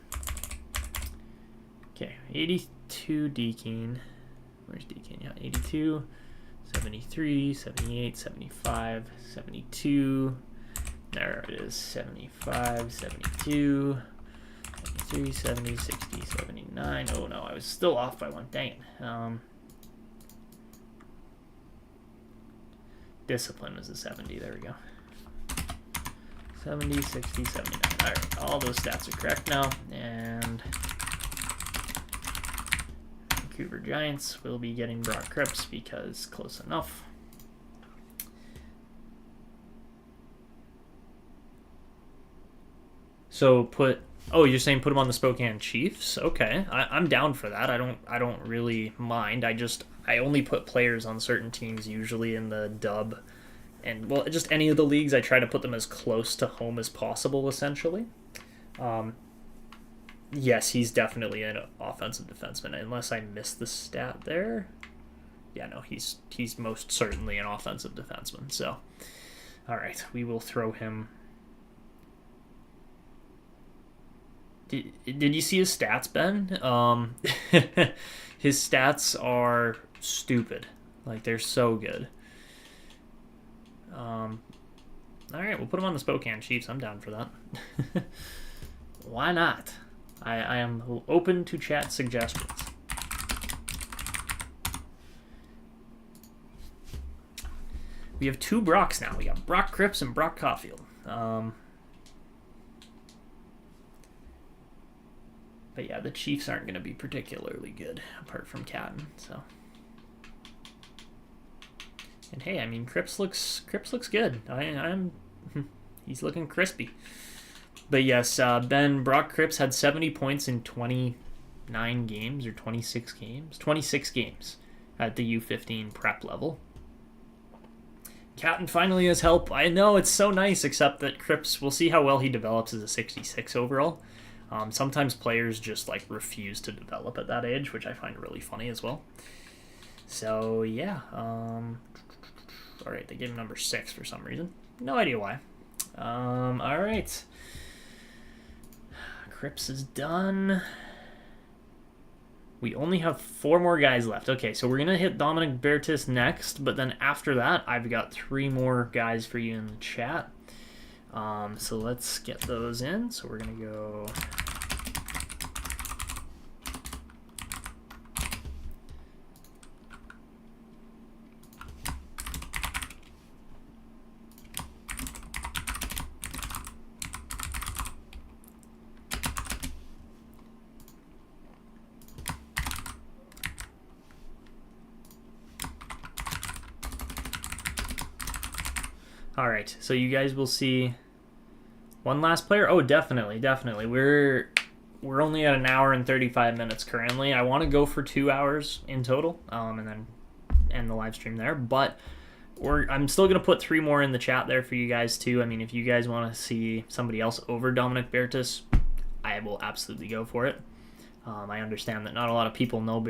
Okay, 82 Deakin. Where's Deakin? Yeah, 82, 73, 78, 75, 72. There it is, 75, 72, 73, 70, 60, 79. Oh no, I was still off by 1. Dang it. Discipline was a 70. There we go. 70, 60, 79. All right, all those stats are correct now. And Vancouver Giants will be getting Brock Crips because close enough. So you're saying put him on the Spokane Chiefs? Okay, I'm down for that. I don't really mind. I only put players on certain teams usually in the dub, and well, just any of the leagues. I try to put them as close to home as possible, essentially. Yes, he's definitely an offensive defenseman, unless I missed the stat there. Yeah, no, he's most certainly an offensive defenseman. So, all right, we will throw him. Did you see his stats, Ben? His stats are stupid. Like, they're so good. All right, we'll put him on the Spokane Chiefs. I'm down for that. Why not? I am open to chat suggestions. We have 2 Brocks now. We got Brock Crips and Brock Caulfield. But yeah, the Chiefs aren't going to be particularly good, apart from Catton. So, and hey, I mean, Crips looks good. He's looking crispy. But yes, Brock Crips had 70 points in 29 games or 26 games. 26 games at the U15 prep level. Catton finally has help. I know, it's so nice, except that Crips, we'll see how well he develops as a 66 overall. Sometimes players just like refuse to develop at that age, which I find really funny as well. So yeah, all right, they gave him number 6 for some reason. No idea why. All right. Crips is done. We only have 4 more guys left. Okay, so we're going to hit Dominic Bertis next, but then after that, I've got 3 more guys for you in the chat. So let's get those in. So we're going to go... All right, so you guys will see one last player. Oh, definitely. We're only at 1 hour and 35 minutes currently. I want to go for 2 hours in total, and then end the live stream there. But I'm still gonna put 3 more in the chat there for you guys too. I mean, if you guys want to see somebody else over Dominic Bertis, I will absolutely go for it. I understand that not a lot of people know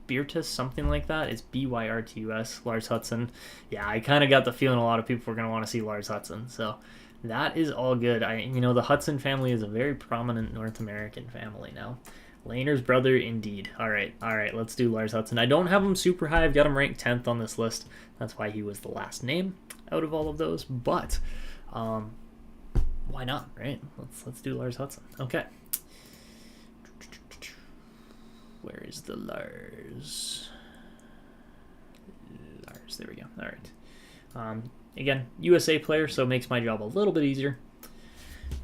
Byrtus, something like that. It's Byrtus, Lars Hudson. Yeah, I kind of got the feeling a lot of people were going to want to see Lars Hudson. So that is all good. The Hudson family is a very prominent North American family now. Laner's brother, indeed. All right, let's do Lars Hudson. I don't have him super high. I've got him ranked 10th on this list. That's why he was the last name out of all of those. But why not, right? Let's do Lars Hudson. Okay. Where is the Lars? There we go. All right. Again, USA player, so it makes my job a little bit easier.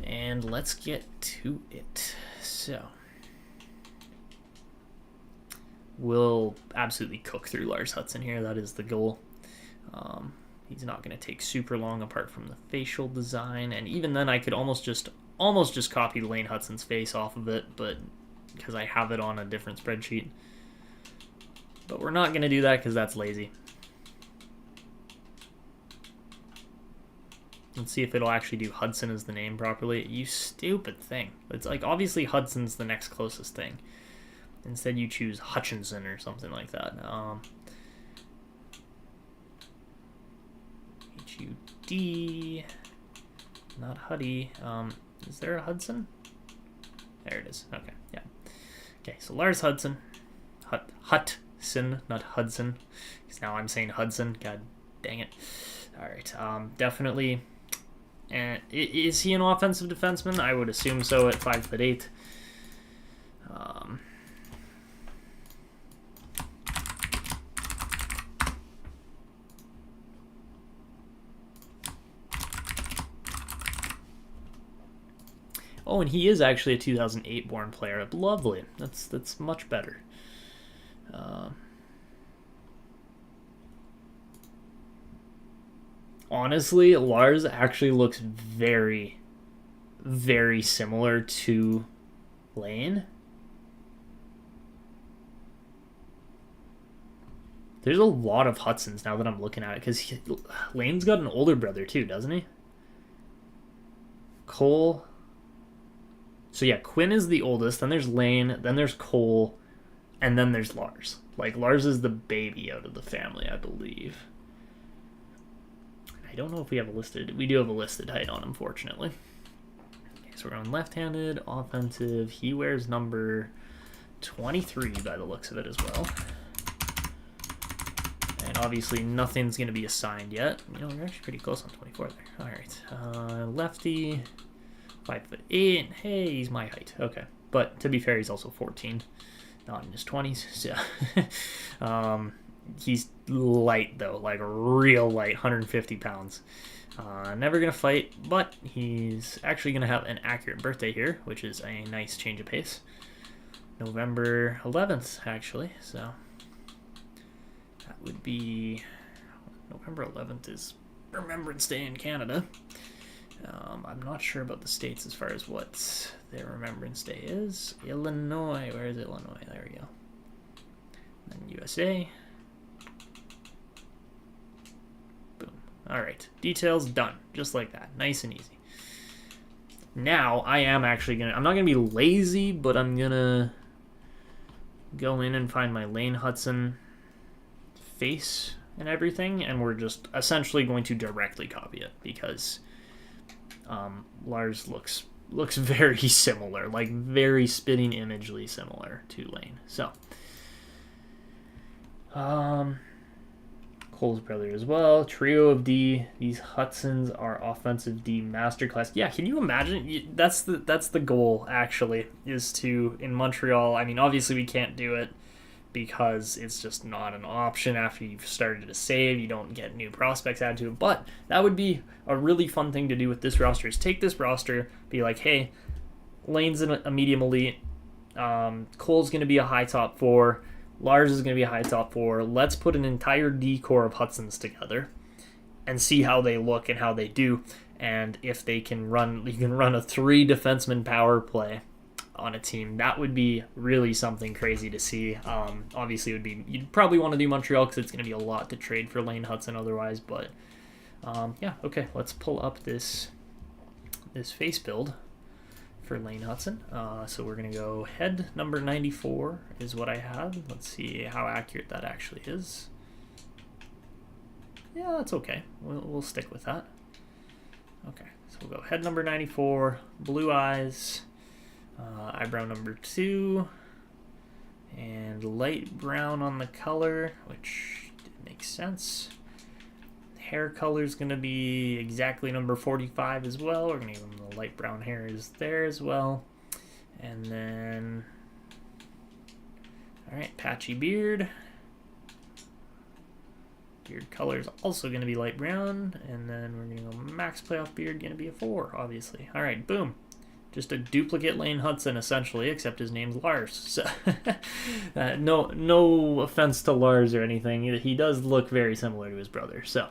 And let's get to it. So we'll absolutely cook through Lars Hudson here. That is the goal. He's not going to take super long apart from the facial design. And even then, I could almost just copy Lane Hudson's face off of it, but because I have it on a different spreadsheet. But we're not going to do that because that's lazy. Let's see if it'll actually do Hudson as the name properly. You stupid thing. It's like, obviously Hudson's the next closest thing. Instead you choose Hutchinson or something like that. H-U-D. Not Huddy. Is there a Hudson? There it is. Okay, yeah. Okay, so Lars Hudson. Hudson, not Hudson. Because now I'm saying Hudson. God dang it. Alright, definitely. And is he an offensive defenseman? I would assume so at 5'8". Oh, and he is actually a 2008 born player. Lovely. That's much better. Honestly, Lars actually looks very, very similar to Lane. There's a lot of Hudsons now that I'm looking at it, because Lane's got an older brother too, doesn't he? Cole. So yeah, Quinn is the oldest, then there's Lane, then there's Cole, and then there's Lars. Like, Lars is the baby out of the family, I believe. I don't know if we have a listed... We do have a listed height on him, fortunately. Okay, so we're on left-handed, offensive. He wears number 23 by the looks of it as well. And obviously nothing's going to be assigned yet. You know, we're actually pretty close on 24 there. All right, lefty... 5'8". Hey, he's my height. Okay, but to be fair, he's also 14, not in his 20s. So, he's light though, like real light, 150 pounds. Never gonna fight, but he's actually gonna have an accurate birthday here, which is a nice change of pace. November 11th, actually. So that would be November 11th is Remembrance Day in Canada. I'm not sure about the states as far as what their Remembrance Day is. Illinois. Where is Illinois? There we go. Then USA. Boom. All right. Details done. Just like that. Nice and easy. Now, I am actually going to... I'm not going to be lazy, but I'm going to go in and find my Lane Hudson face and everything, and we're just essentially going to directly copy it because Lars looks very similar, like very spitting imagely similar to Lane. So Cole's brother as well. Trio of D. These Hudsons are offensive D masterclass. Yeah, can you imagine? That's the goal, actually, is to, in Montreal, I mean, obviously we can't do it because it's just not an option after you've started to save. You don't get new prospects added to it. But that would be a really fun thing to do with this roster, is take this roster, be like, hey, Lane's a medium elite. Cole's going to be a high top 4. Lars is going to be a high top 4. Let's put an entire D core of Hudsons together and see how they look and how they do. And if they can run, you can run a 3 defenseman power play on a team. That would be really something crazy to see. Obviously, it would be, you'd probably want to do Montreal because it's going to be a lot to trade for Lane Hudson otherwise. But yeah, okay, let's pull up this face build for Lane Hudson. So we're going to go head number 94 is what I have. Let's see how accurate that actually is. Yeah, that's okay. We'll stick with that. Okay, so we'll go head number 94, blue eyes, eyebrow number 2, and light brown on the color, which makes sense. Hair color is going to be exactly number 45 as well. We're going to give him the light brown hair is there as well. And then, all right, patchy beard. Beard color is also going to be light brown. And then we're going to go max playoff beard, going to be a 4, obviously. All right, boom. Just a duplicate Lane Hudson, essentially, except his name's Lars. So, no offense to Lars or anything. He does look very similar to his brother. So,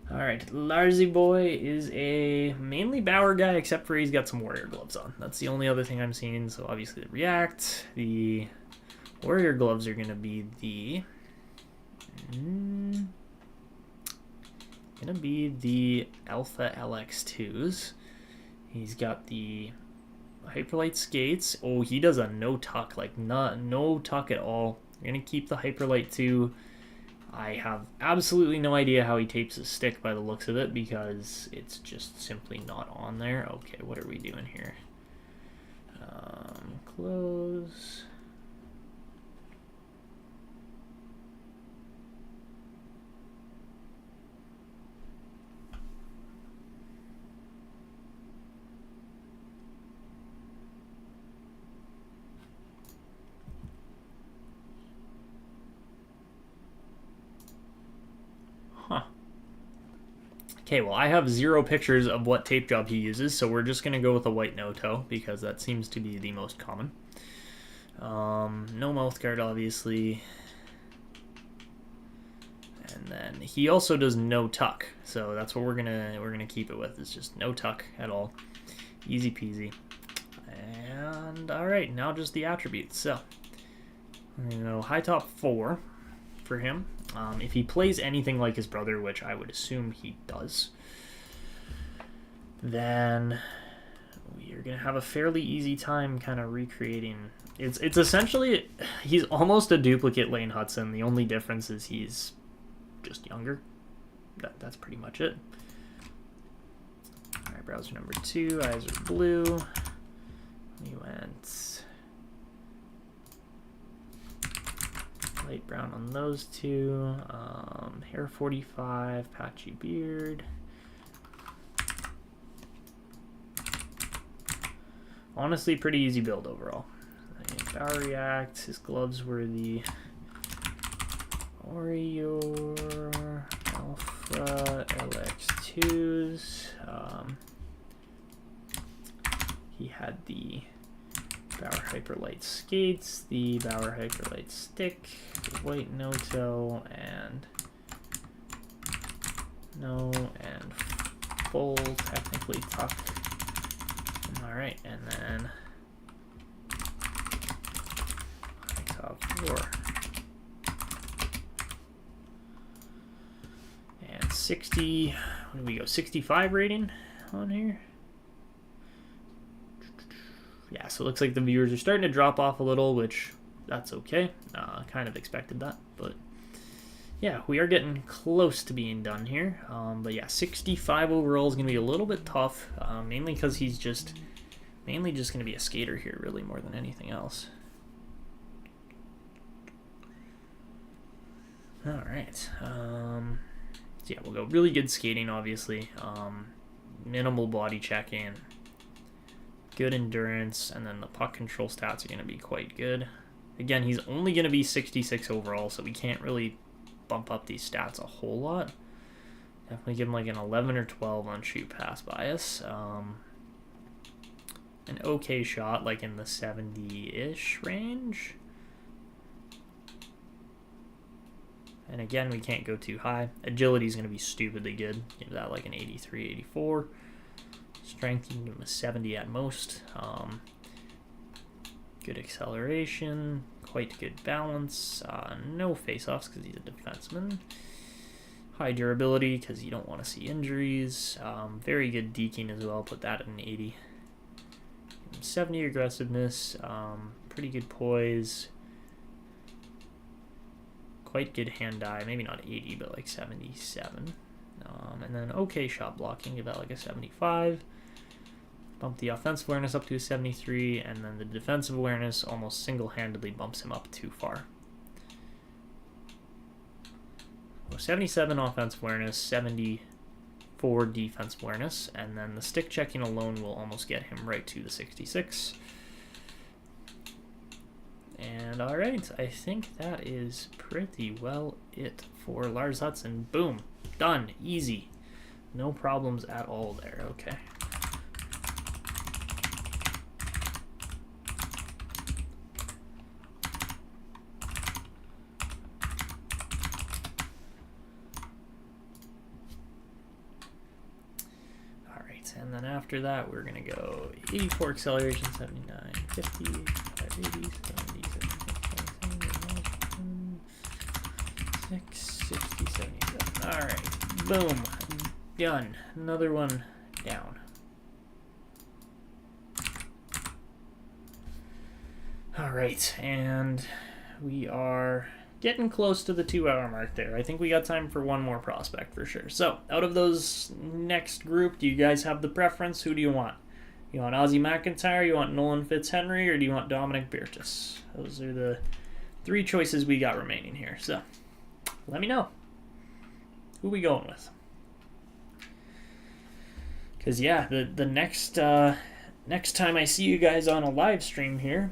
all right, Larsy boy is a mainly Bauer guy, except for he's got some Warrior gloves on. That's the only other thing I'm seeing. So obviously the React, the Warrior gloves are going to be the Alpha LX2s. He's got the Hyperlight skates. Oh, he does a no tuck, like no tuck at all. You're gonna keep the Hyperlight 2. I have absolutely no idea how he tapes his stick by the looks of it because it's just simply not on there. Okay, what are we doing here? Close. Okay, well, I have 0 pictures of what tape job he uses, so we're just going to go with a white no-toe, because that seems to be the most common. No mouth guard, obviously. And then he also does no tuck, so that's what we're gonna keep it with. It's just no tuck at all. Easy peasy. And all right, now just the attributes. So we're gonna go high top 4 for him. If he plays anything like his brother, which I would assume he does, then we are going to have a fairly easy time kind of recreating. It's essentially, he's almost a duplicate Lane Hudson. The only difference is he's just younger. That's pretty much it. Eyebrows are number 2, eyes are blue. We went light brown on those 2. Hair 45, patchy beard. Honestly, pretty easy build overall. Power React. His gloves were the Oreo Alpha LX2s. He had the Bauer Hyperlight skates, the Bauer Hyperlight stick, the white no-toe, and full technically tuck. Alright, and then top 4. And 60, what do we go, 65 rating on here? Yeah, so it looks like the viewers are starting to drop off a little, which that's okay. Kind of expected that, but yeah, we are getting close to being done here. But yeah, 65 overall is going to be a little bit tough, mainly because he's mainly just going to be a skater here, really, more than anything else. All right. So yeah, we'll go really good skating, obviously. Minimal body checking, good endurance, and then the puck control stats are going to be quite good. Again, he's only going to be 66 overall, so we can't really bump up these stats a whole lot. Definitely give him like an 11 or 12 on shoot pass bias. An okay shot, like in the 70-ish range. And again, we can't go too high. Agility is going to be stupidly good. Give that like an 83, 84. Strength, you can give him a 70 at most. Good acceleration. Quite good balance. No face-offs because he's a defenseman. High durability because you don't want to see injuries. Very good deking as well. Put that at an 80. 70 aggressiveness. Pretty good poise. Quite good hand-eye, maybe not 80, but like 77. And then okay shot blocking, give that like a 75. Bump the offensive awareness up to a 73, and then the defensive awareness almost single-handedly bumps him up too far. So 77 offensive awareness, 74 defensive awareness, and then the stick checking alone will almost get him right to the 66. And alright, I think that is pretty well it for Lars Hudson. Boom. Done. Easy. No problems at all there. Okay. Alright, and then after that, we're going to go 84 acceleration, 79, 50, 580, 70, 60, 77. Alright, boom. Done. Another one down. Alright, and we are getting close to the 2-hour mark there. I think we got time for one more prospect for sure. So, out of those next group, do you guys have the preference? Who do you want? You want Ozzy McIntyre, you want Nolan Fitzhenry, or do you want Dominic Birtus? Those are the 3 choices we got remaining here. So, let me know. Who we going with? Because, yeah, the next time I see you guys on a live stream here,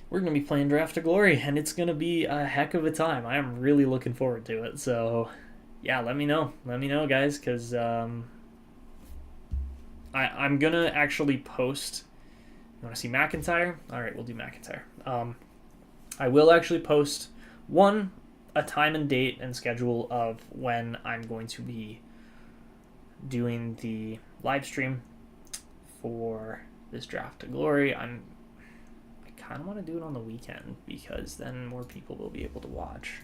we're going to be playing Draft to Glory, and it's going to be a heck of a time. I am really looking forward to it. So, yeah, let me know. Let me know, guys, because I'm going to actually post. You want to see McIntyre? All right, we'll do McIntyre. I will actually post, a time and date and schedule of when I'm going to be doing the live stream for this Draft to Glory. I kind of want to do it on the weekend because then more people will be able to watch.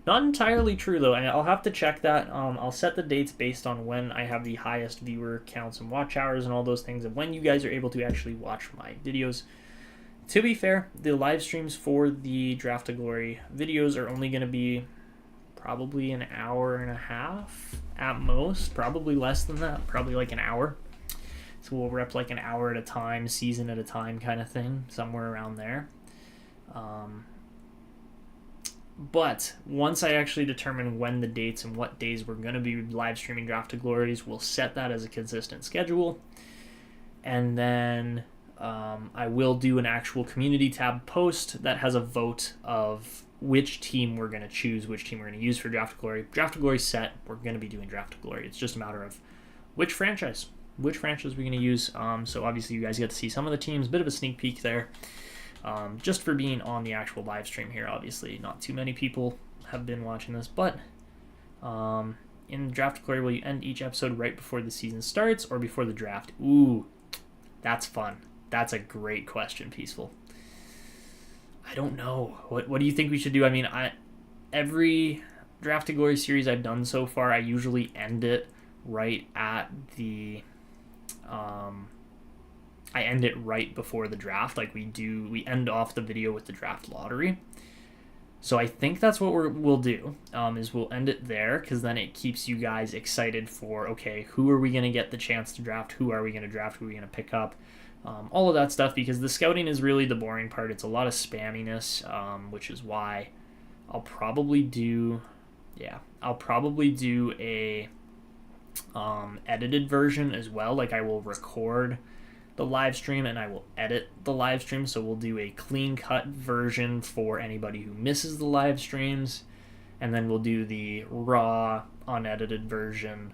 Not entirely true though. I'll have to check that. I'll set the dates based on when I have the highest viewer counts and watch hours and all those things, and when you guys are able to actually watch my videos. To be fair, the live streams for the Draft to Glory videos are only going to be probably an hour and a half at most. Probably less than that. Probably like an hour. So we'll rep like an hour at a time, season at a time kind of thing. Somewhere around there. But once I actually determine when the dates and what days we're going to be live streaming Draft to Glories, we'll set that as a consistent schedule. And then I will do an actual community tab post that has a vote of which team we're going to choose, which team we're going to use for Draft to Glory. Draft to Glory set, we're going to be doing Draft to Glory. It's just a matter of which franchise we're going to use. So obviously you guys get to see some of the teams, bit of a sneak peek there. Just for being on the actual live stream here, obviously not too many people have been watching this, but in Draft to Glory, will you end each episode right before the season starts or before the draft? Ooh, that's fun. That's a great question, Peaceful. I don't know. What do you think we should do? I mean, every Draft to Glory series I've done so far, I usually end it right at the I end it right before the draft. Like we end off the video with the draft lottery. So I think that's what we'll do, is we'll end it there, because then it keeps you guys excited for, okay, who are we going to get the chance to draft? Who are we going to draft? Who are we going to pick up? All of that stuff, because the scouting is really the boring part. It's a lot of spamminess, which is why I'll probably do a edited version as well. Like, I will record the live stream and I will edit the live stream, so we'll do a clean cut version for anybody who misses the live streams, and then we'll do the raw unedited version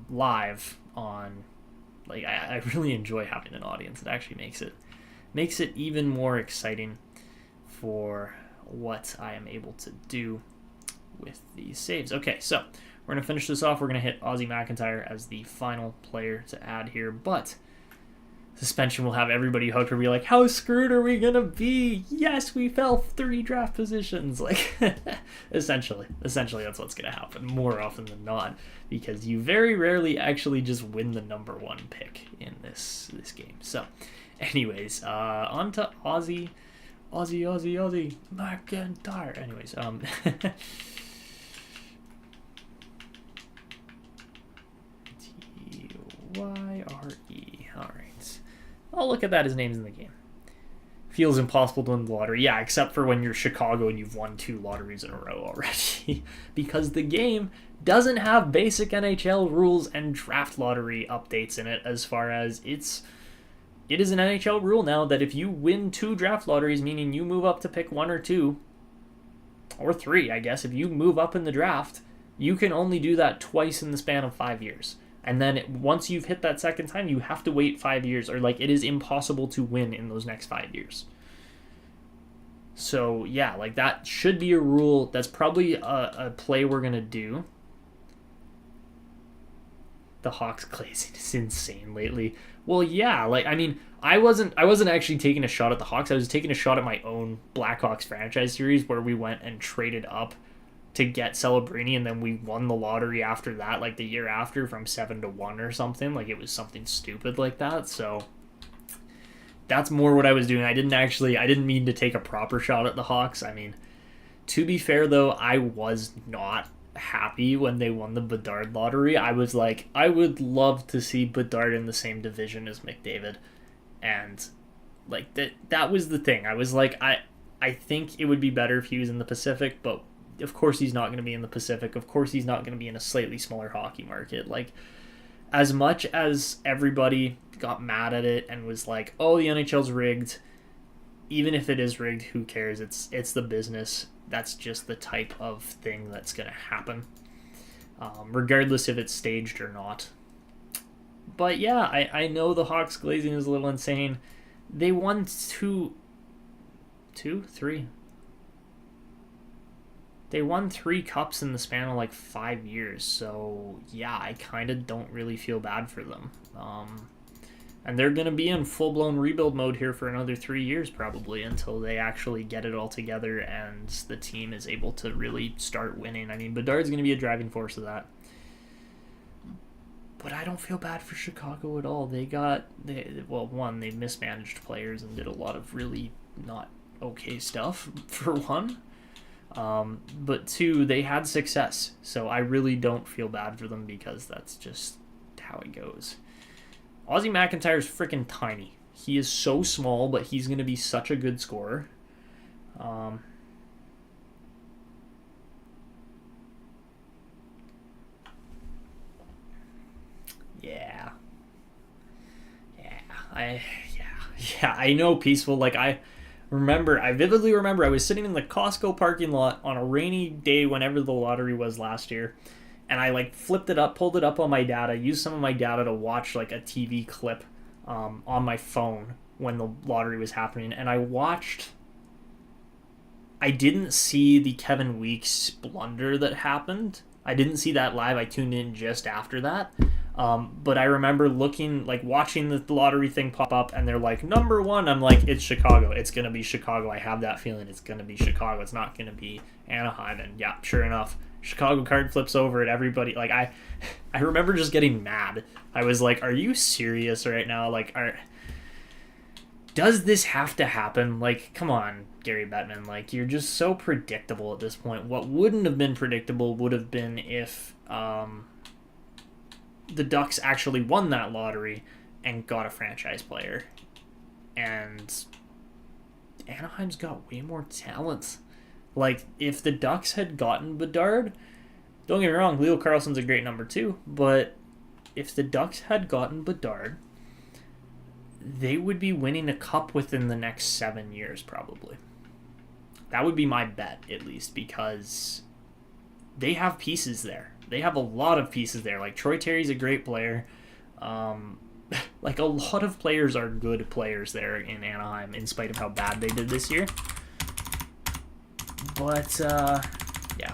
live on, like, I really enjoy having an audience. It actually makes it even more exciting for what I am able to do with these saves. Okay, so we're going to finish this off. We're going to hit Ozzy McIntyre as the final player to add here, but suspension will have everybody hooked. We'll be like, how screwed are we going to be? Yes, we fell 3 draft positions. Like, essentially that's what's going to happen more often than not, because you very rarely actually just win the number 1 pick in this game. So, anyways, on to Ozzy McIntyre. Anyways, Tyre. Alright. Oh, look at that. His name's in the game. Feels impossible to win the lottery. Yeah, except for when you're Chicago and you've won 2 lotteries in a row already. Because the game doesn't have basic NHL rules and draft lottery updates in it, as far as it is an NHL rule now that if you win 2 draft lotteries, meaning you move up to pick 1 or 2, or 3, I guess, if you move up in the draft, you can only do that twice in the span of 5 years. And then once you've hit that second time, you have to wait 5 years, or like it is impossible to win in those next 5 years. So yeah, like that should be a rule. That's probably a play we're gonna do. The Hawks glazing is insane lately. Well, yeah, like, I mean, I wasn't actually taking a shot at the Hawks. I was taking a shot at my own Blackhawks franchise series, where we went and traded up to get Celebrini, and then we won the lottery after that, like the year after, from 7-1 or something. Like, it was something stupid like that. So that's more what I was doing. I didn't mean to take a proper shot at the Hawks. I mean, to be fair though, I was not happy when they won the Bedard lottery. I was like, I would love to see Bedard in the same division as McDavid, and like that was the thing. I was like, I think it would be better if he was in the Pacific, but of course he's not going to be in the Pacific. Of course he's not going to be in a slightly smaller hockey market. Like, as much as everybody got mad at it and was like, oh, the NHL's rigged, even if it is rigged, who cares? It's the business. That's just the type of thing that's going to happen, regardless if it's staged or not. But yeah, I know the Hawks glazing is a little insane. They won 3. They won 3 cups in the span of like 5 years. So yeah, I kind of don't really feel bad for them. And they're going to be in full-blown rebuild mode here for another 3 years probably, until they actually get it all together and the team is able to really start winning. I mean, Bedard's going to be a driving force of that. But I don't feel bad for Chicago at all. They mismanaged players and did a lot of really not okay stuff, for one. But 2, they had success. So I really don't feel bad for them, because that's just how it goes. Ozzy McIntyre's freaking tiny. He is so small, but he's going to be such a good scorer. I know, Peaceful. Like, I vividly remember I was sitting in the Costco parking lot on a rainy day whenever the lottery was last year, and I like pulled it up on my data, used some of my data to watch like a TV clip on my phone when the lottery was happening, and I didn't see the Kevin Weeks blunder that happened. I didn't see that live. I tuned in just after that. But I remember watching the lottery thing pop up, and they're like, number 1. I'm like, it's Chicago. It's going to be Chicago. I have that feeling it's going to be Chicago. It's not going to be Anaheim. And yeah, sure enough, Chicago card flips over, and everybody, like, I remember just getting mad. I was like, are you serious right now? Like, Does this have to happen? Like, come on, Gary Bettman. Like, you're just so predictable at this point. What wouldn't have been predictable would have been if the Ducks actually won that lottery and got a franchise player. And Anaheim's got way more talent. Like, if the Ducks had gotten Bedard, don't get me wrong, Leo Carlsson's a great number 2, but if the Ducks had gotten Bedard, they would be winning a cup within the next 7 years, probably. That would be my bet, at least, because they have pieces there. They have a lot of pieces there. Like, Troy Terry's a great player. Like, a lot of players are good players there in Anaheim, in spite of how bad they did this year. But, yeah,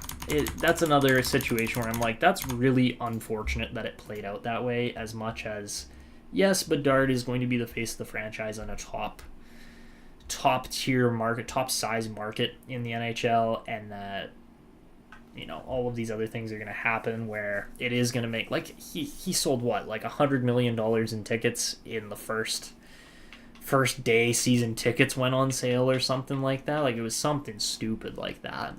that's another situation where I'm like, that's really unfortunate that it played out that way, as much as, yes, Bedard is going to be the face of the franchise on a top tier market, top size market in the NHL, and that, you know, all of these other things are going to happen where it is going to make, like, he sold what, like $100 million in tickets in the first day season tickets went on sale or something like that. Like, it was something stupid like that.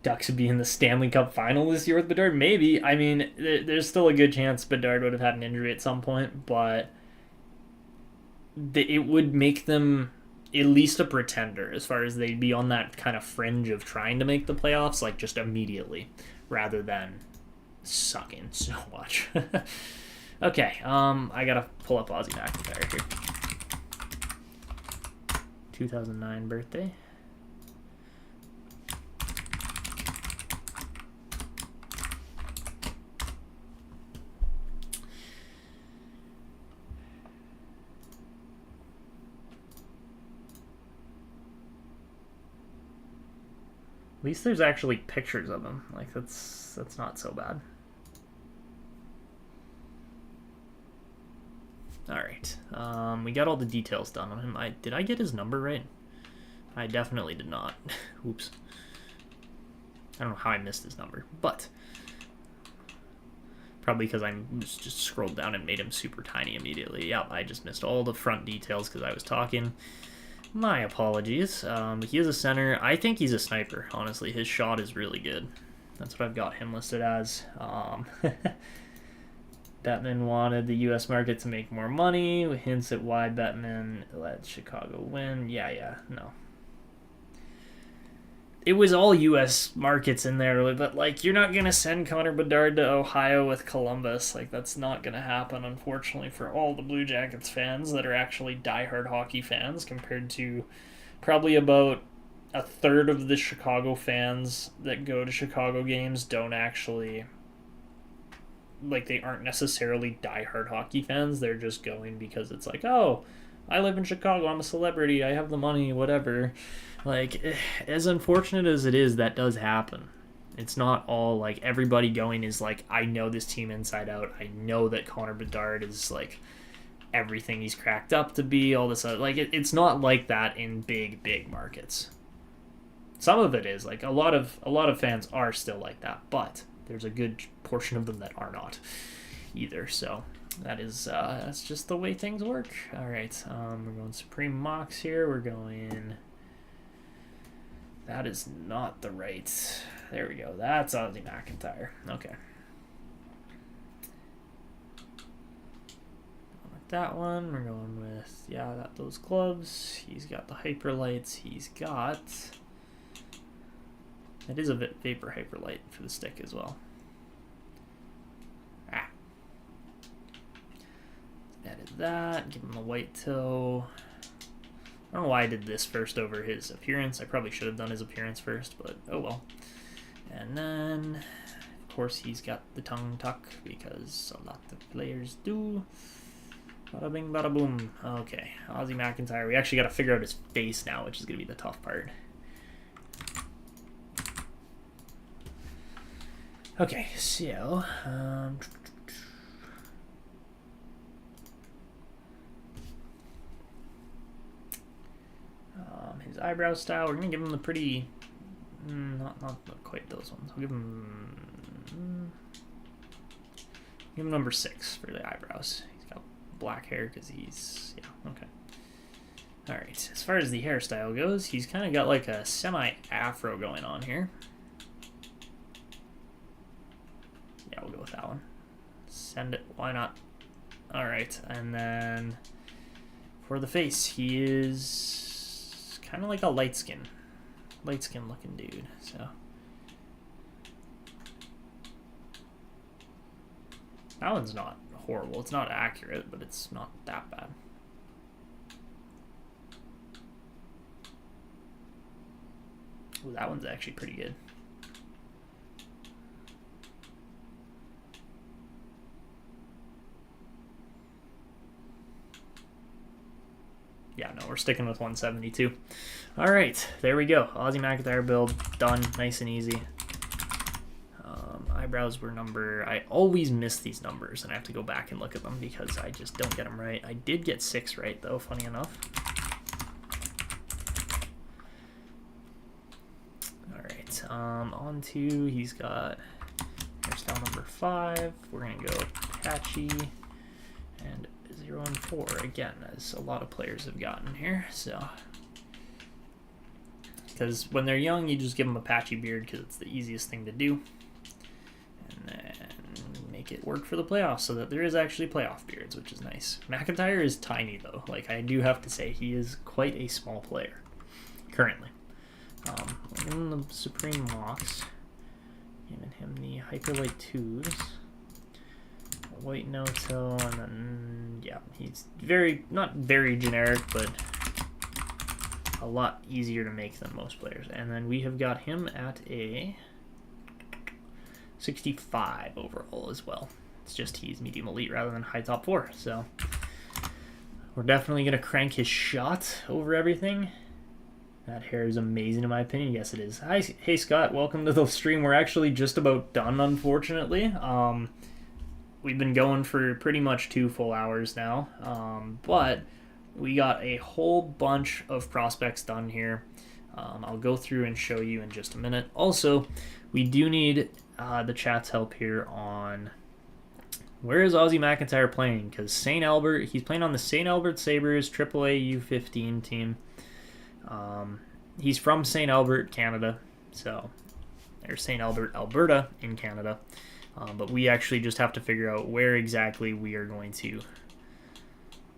Ducks would be in the Stanley Cup final this year with Bedard? Maybe. I mean, there's still a good chance Bedard would have had an injury at some point, but it would make them at least a pretender, as far as they'd be on that kind of fringe of trying to make the playoffs, like, just immediately, rather than sucking so much. Okay, I gotta pull up Ozzy McIntyre here. 2009 birthday. At least there's actually pictures of him. Like, that's not so bad. Alright. We got all the details done on him. Did I get his number right? I definitely did not. Oops. I don't know how I missed his number, but probably because I just scrolled down and made him super tiny immediately. Yep, I just missed all the front details because I was talking. My apologies. He is a center. I think he's a sniper, honestly. His shot is really good. That's what I've got him listed as. Bettman wanted the U.S. market to make more money. Hints at why Bettman let Chicago win. Yeah, no. It was all U.S. markets in there, but, like, you're not going to send Connor Bedard to Ohio with Columbus. Like, that's not going to happen, unfortunately, for all the Blue Jackets fans that are actually diehard hockey fans, compared to probably about a third of the Chicago fans that go to Chicago games don't actually, like, they aren't necessarily diehard hockey fans. They're just going because it's like, oh, I live in Chicago, I'm a celebrity, I have the money, whatever. Like, as unfortunate as it is, that does happen. It's not all, like, everybody going is like, I know this team inside out. I know that Connor Bedard is, like, everything he's cracked up to be, all this other. Like, it's not like that in big markets. Some of it is. Like, a lot of fans are still like that, but there's a good portion of them that are not either, so that's just the way things work. All right, we're going Supreme Mox here. We're going... That is not the right... There we go. That's Ozzy McIntyre. Okay. With that one, we're going with... Yeah, got those gloves. He's got the hyper lights. He's got... It is a vapor hyper light for the stick as well. Added that. Give him the white toe. I don't know why I did this first over his appearance. I probably should have done his appearance first, but oh well. And then, of course, he's got the tongue tuck, because a lot of players do. Bada bing, bada boom. Okay, Ozzy McIntyre. We actually got to figure out his face now, which is going to be the tough part. Okay, so... his eyebrow style, we're going to give him the pretty Not quite those ones. I'll give him number 6 for the eyebrows. He's got black hair because he's, yeah, okay. All right, as far as the hairstyle goes, he's kind of got like a semi-afro going on here. Yeah, we'll go with that one. Send it, why not? All right, and then for the face, he is kind of like a light skin looking dude, so. That one's not horrible. It's not accurate, but it's not that bad. Ooh, that one's actually pretty good. Yeah, no, we're sticking with 172. All right, there we go. Ozzy McIntyre build done, nice and easy. Eyebrows were number. I always miss these numbers, and I have to go back and look at them because I just don't get them right. I did get 6 right, though, funny enough. All right, on to, he's got hairstyle number 5. We're going to go patchy and 0 and 4 again, as a lot of players have gotten here. So, because when they're young, you just give them a patchy beard because it's the easiest thing to do. And then make it work for the playoffs so that there is actually playoff beards, which is nice. McIntyre is tiny, though. Like, I do have to say, he is quite a small player currently. In the Supreme Locks, giving him the Hyperlight 2s, White No-Till, and then, yeah, he's not very generic, but a lot easier to make than most players. And then we have got him at a 65 overall as well. It's just he's medium elite rather than high top 4. So we're definitely going to crank his shot over everything. That hair is amazing in my opinion. Yes, it is. Hey Scott, welcome to the stream. We're actually just about done, unfortunately. We've been going for pretty much 2 full hours now. But we got a whole bunch of prospects done here. I'll go through and show you in just a minute. Also, we do need the chat's help here on where is Ozzy McIntyre playing, because St. Albert, he's playing on the St. Albert Sabres AAA U15 team. He's from St. Albert, Canada, so there's St. Albert, Alberta in Canada, but we actually just have to figure out where exactly we are going to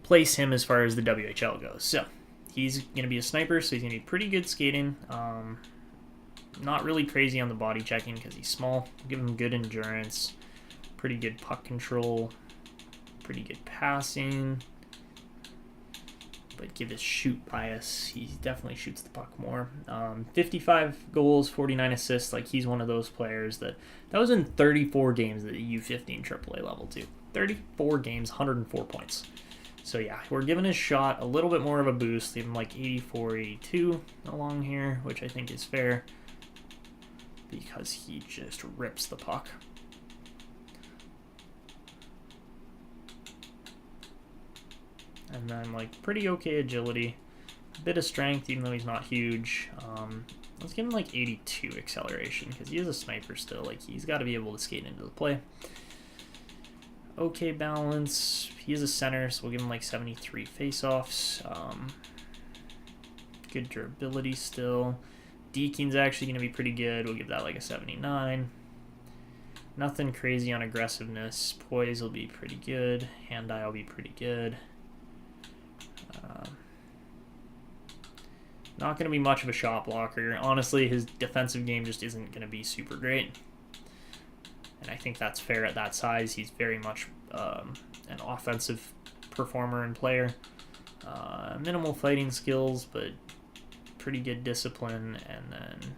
place him as far as the WHL goes. So he's going to be a sniper, so he's going to be pretty good skating. Not really crazy on the body checking because he's small. Give him good endurance, pretty good puck control, pretty good passing. But give his shoot bias, he definitely shoots the puck more. 55 goals, 49 assists. Like, he's one of those players that was in 34 games at the U15 AAA level too. 34 games, 104 points. So yeah, we're giving his shot a little bit more of a boost. Give him like 84, 82 along here, which I think is fair because he just rips the puck. And then like pretty okay agility, a bit of strength even though he's not huge. Let's give him like 82 acceleration because he is a sniper still. Like, he's got to be able to skate into the play. Okay balance, he is a center, so we'll give him like 73 face-offs. Good durability still. Deking's actually going to be pretty good. We'll give that like a 79. Nothing crazy on aggressiveness. Poise will be pretty good. Hand-eye will be pretty good. Not going to be much of a shot blocker. Honestly, his defensive game just isn't going to be super great. And I think that's fair at that size. He's very much an offensive performer and player. Minimal fighting skills, but pretty good discipline. And then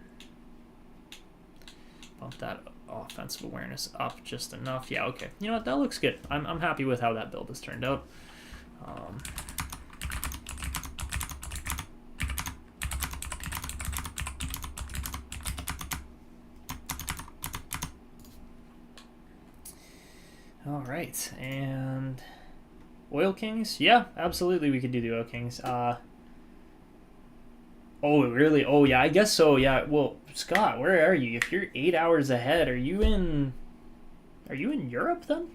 bump that offensive awareness up just enough. Yeah, okay. You know what? That looks good. I'm happy with how that build has turned out. All right, and Oil Kings? Yeah, absolutely we could do the Oil Kings. Oh, really? Oh, yeah, I guess so. Yeah. Well, Scott, where are you? If you're 8 hours ahead, are you in Europe then?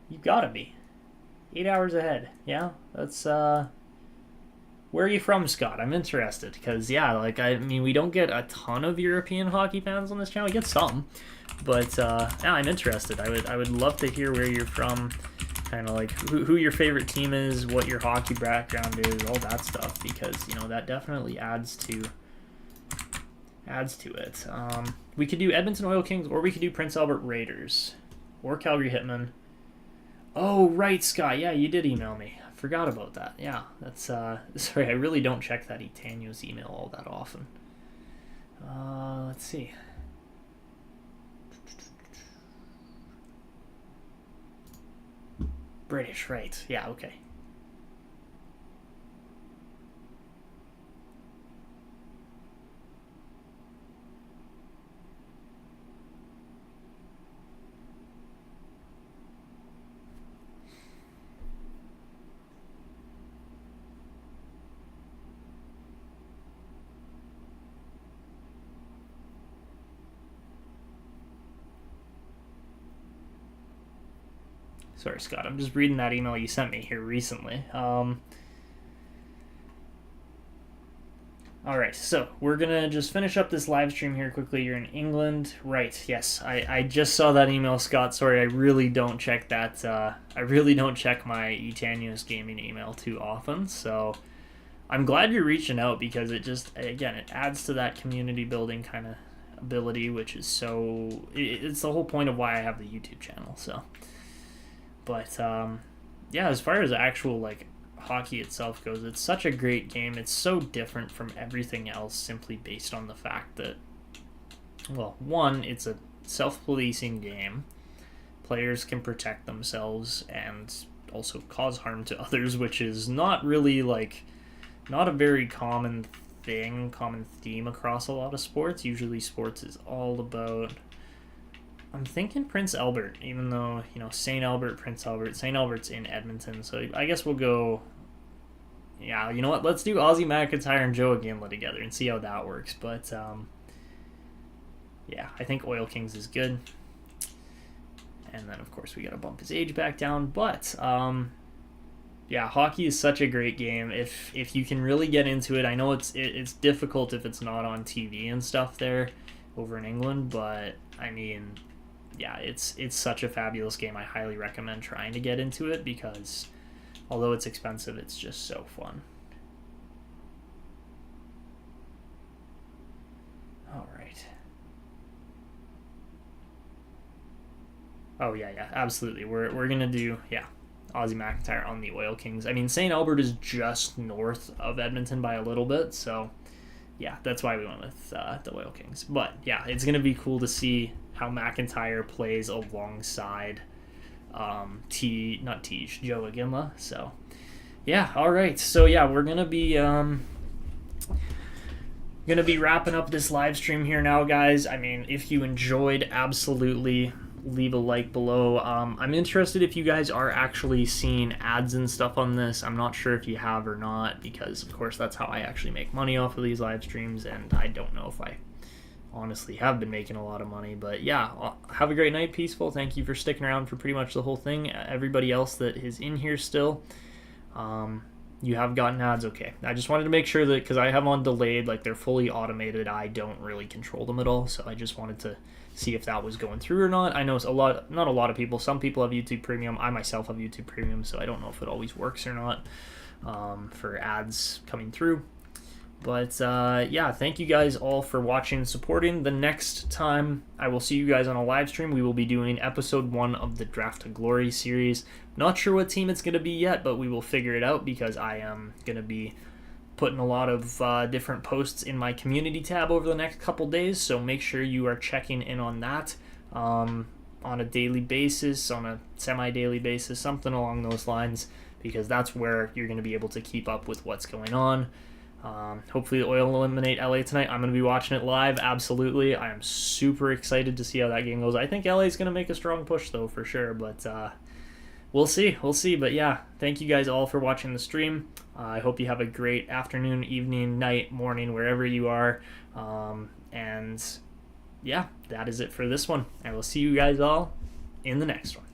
You gotta be. 8 hours ahead. Yeah. That's where are you from, Scott? I'm interested because yeah, like I mean, we don't get a ton of European hockey fans on this channel. We get some, but yeah, I'm interested. I would love to hear where you're from, kind of like who your favorite team is, what your hockey background is, all that stuff, because that definitely adds to it. We could do Edmonton Oil Kings, or we could do Prince Albert Raiders, or Calgary Hitmen. Oh right, Scott. Yeah, you did email me. Forgot about that. Yeah, that's sorry. I really don't check that Etanyos email all that often. Let's see. British, right? Yeah, okay. Sorry, Scott. I'm just reading that email you sent me here recently. All right, so we're gonna just finish up this live stream here quickly. You're in England, right? Yes, I just saw that email, Scott. Sorry, I really don't check that. I really don't check my Etanyos gaming email too often. So I'm glad you're reaching out because it just it adds to that community building kind of ability, which is it's the whole point of why I have the YouTube channel. So, but yeah, as far as actual like hockey itself goes, it's such a great game. It's so different from everything else simply based on the fact that, well, one, it's a self-policing game. Players can protect themselves and also cause harm to others, which is not really not a very common theme across a lot of sports. Usually sports is all about, I'm thinking Prince Albert, even though, St. Albert, Prince Albert. St. Albert's in Edmonton, so I guess we'll go, yeah, you know what, let's do Ozzy McIntyre and Joe Ginla together and see how that works. But, yeah, I think Oil Kings is good. And then, of course, we got to bump his age back down. But, yeah, hockey is such a great game. If you can really get into it, I know it's difficult if it's not on TV and stuff there over in England, but, I mean, yeah, it's such a fabulous game. I highly recommend trying to get into it because although it's expensive, it's just so fun. All right. Oh yeah, absolutely. We're gonna do Ozzy McIntyre on the Oil Kings. I mean, St. Albert is just north of Edmonton by a little bit, so yeah, that's why we went with the Oil Kings. But yeah, it's gonna be cool to see how McIntyre plays alongside Joe Ginla. So yeah, all right. So yeah, we're gonna be wrapping up this live stream here now, guys. I mean, if you enjoyed, absolutely leave a like below. I'm interested if you guys are actually seeing ads and stuff on this. I'm not sure if you have or not, because of course that's how I actually make money off of these live streams, and I don't know if I honestly have been making a lot of money. But yeah, have a great night, Peaceful. Thank you for sticking around for pretty much the whole thing. Everybody else that is in here still, you have gotten ads, okay. I just wanted to make sure that, because I have on delayed, like they're fully automated, I don't really control them at all, so I just wanted to see if that was going through or not. I know not a lot of people, some people have YouTube Premium, I myself have YouTube Premium, so I don't know if it always works or not for ads coming through. But yeah, thank you guys all for watching and supporting. The next time I will see you guys on a live stream, we will be doing episode 1 of the Draft to Glory series. Not sure what team it's going to be yet, but we will figure it out because I am going to be putting a lot of different posts in my community tab over the next couple days, so make sure you are checking in on that on a daily basis, on a semi-daily basis, something along those lines, because that's where you're going to be able to keep up with what's going on. Hopefully the Oil will eliminate LA tonight. I'm going to be watching it live, absolutely. I am super excited to see how that game goes. I think LA is going to make a strong push, though, for sure, but we'll see. We'll see. But yeah, thank you guys all for watching the stream. I hope you have a great afternoon, evening, night, morning, wherever you are. And yeah, that is it for this one. I will see you guys all in the next one.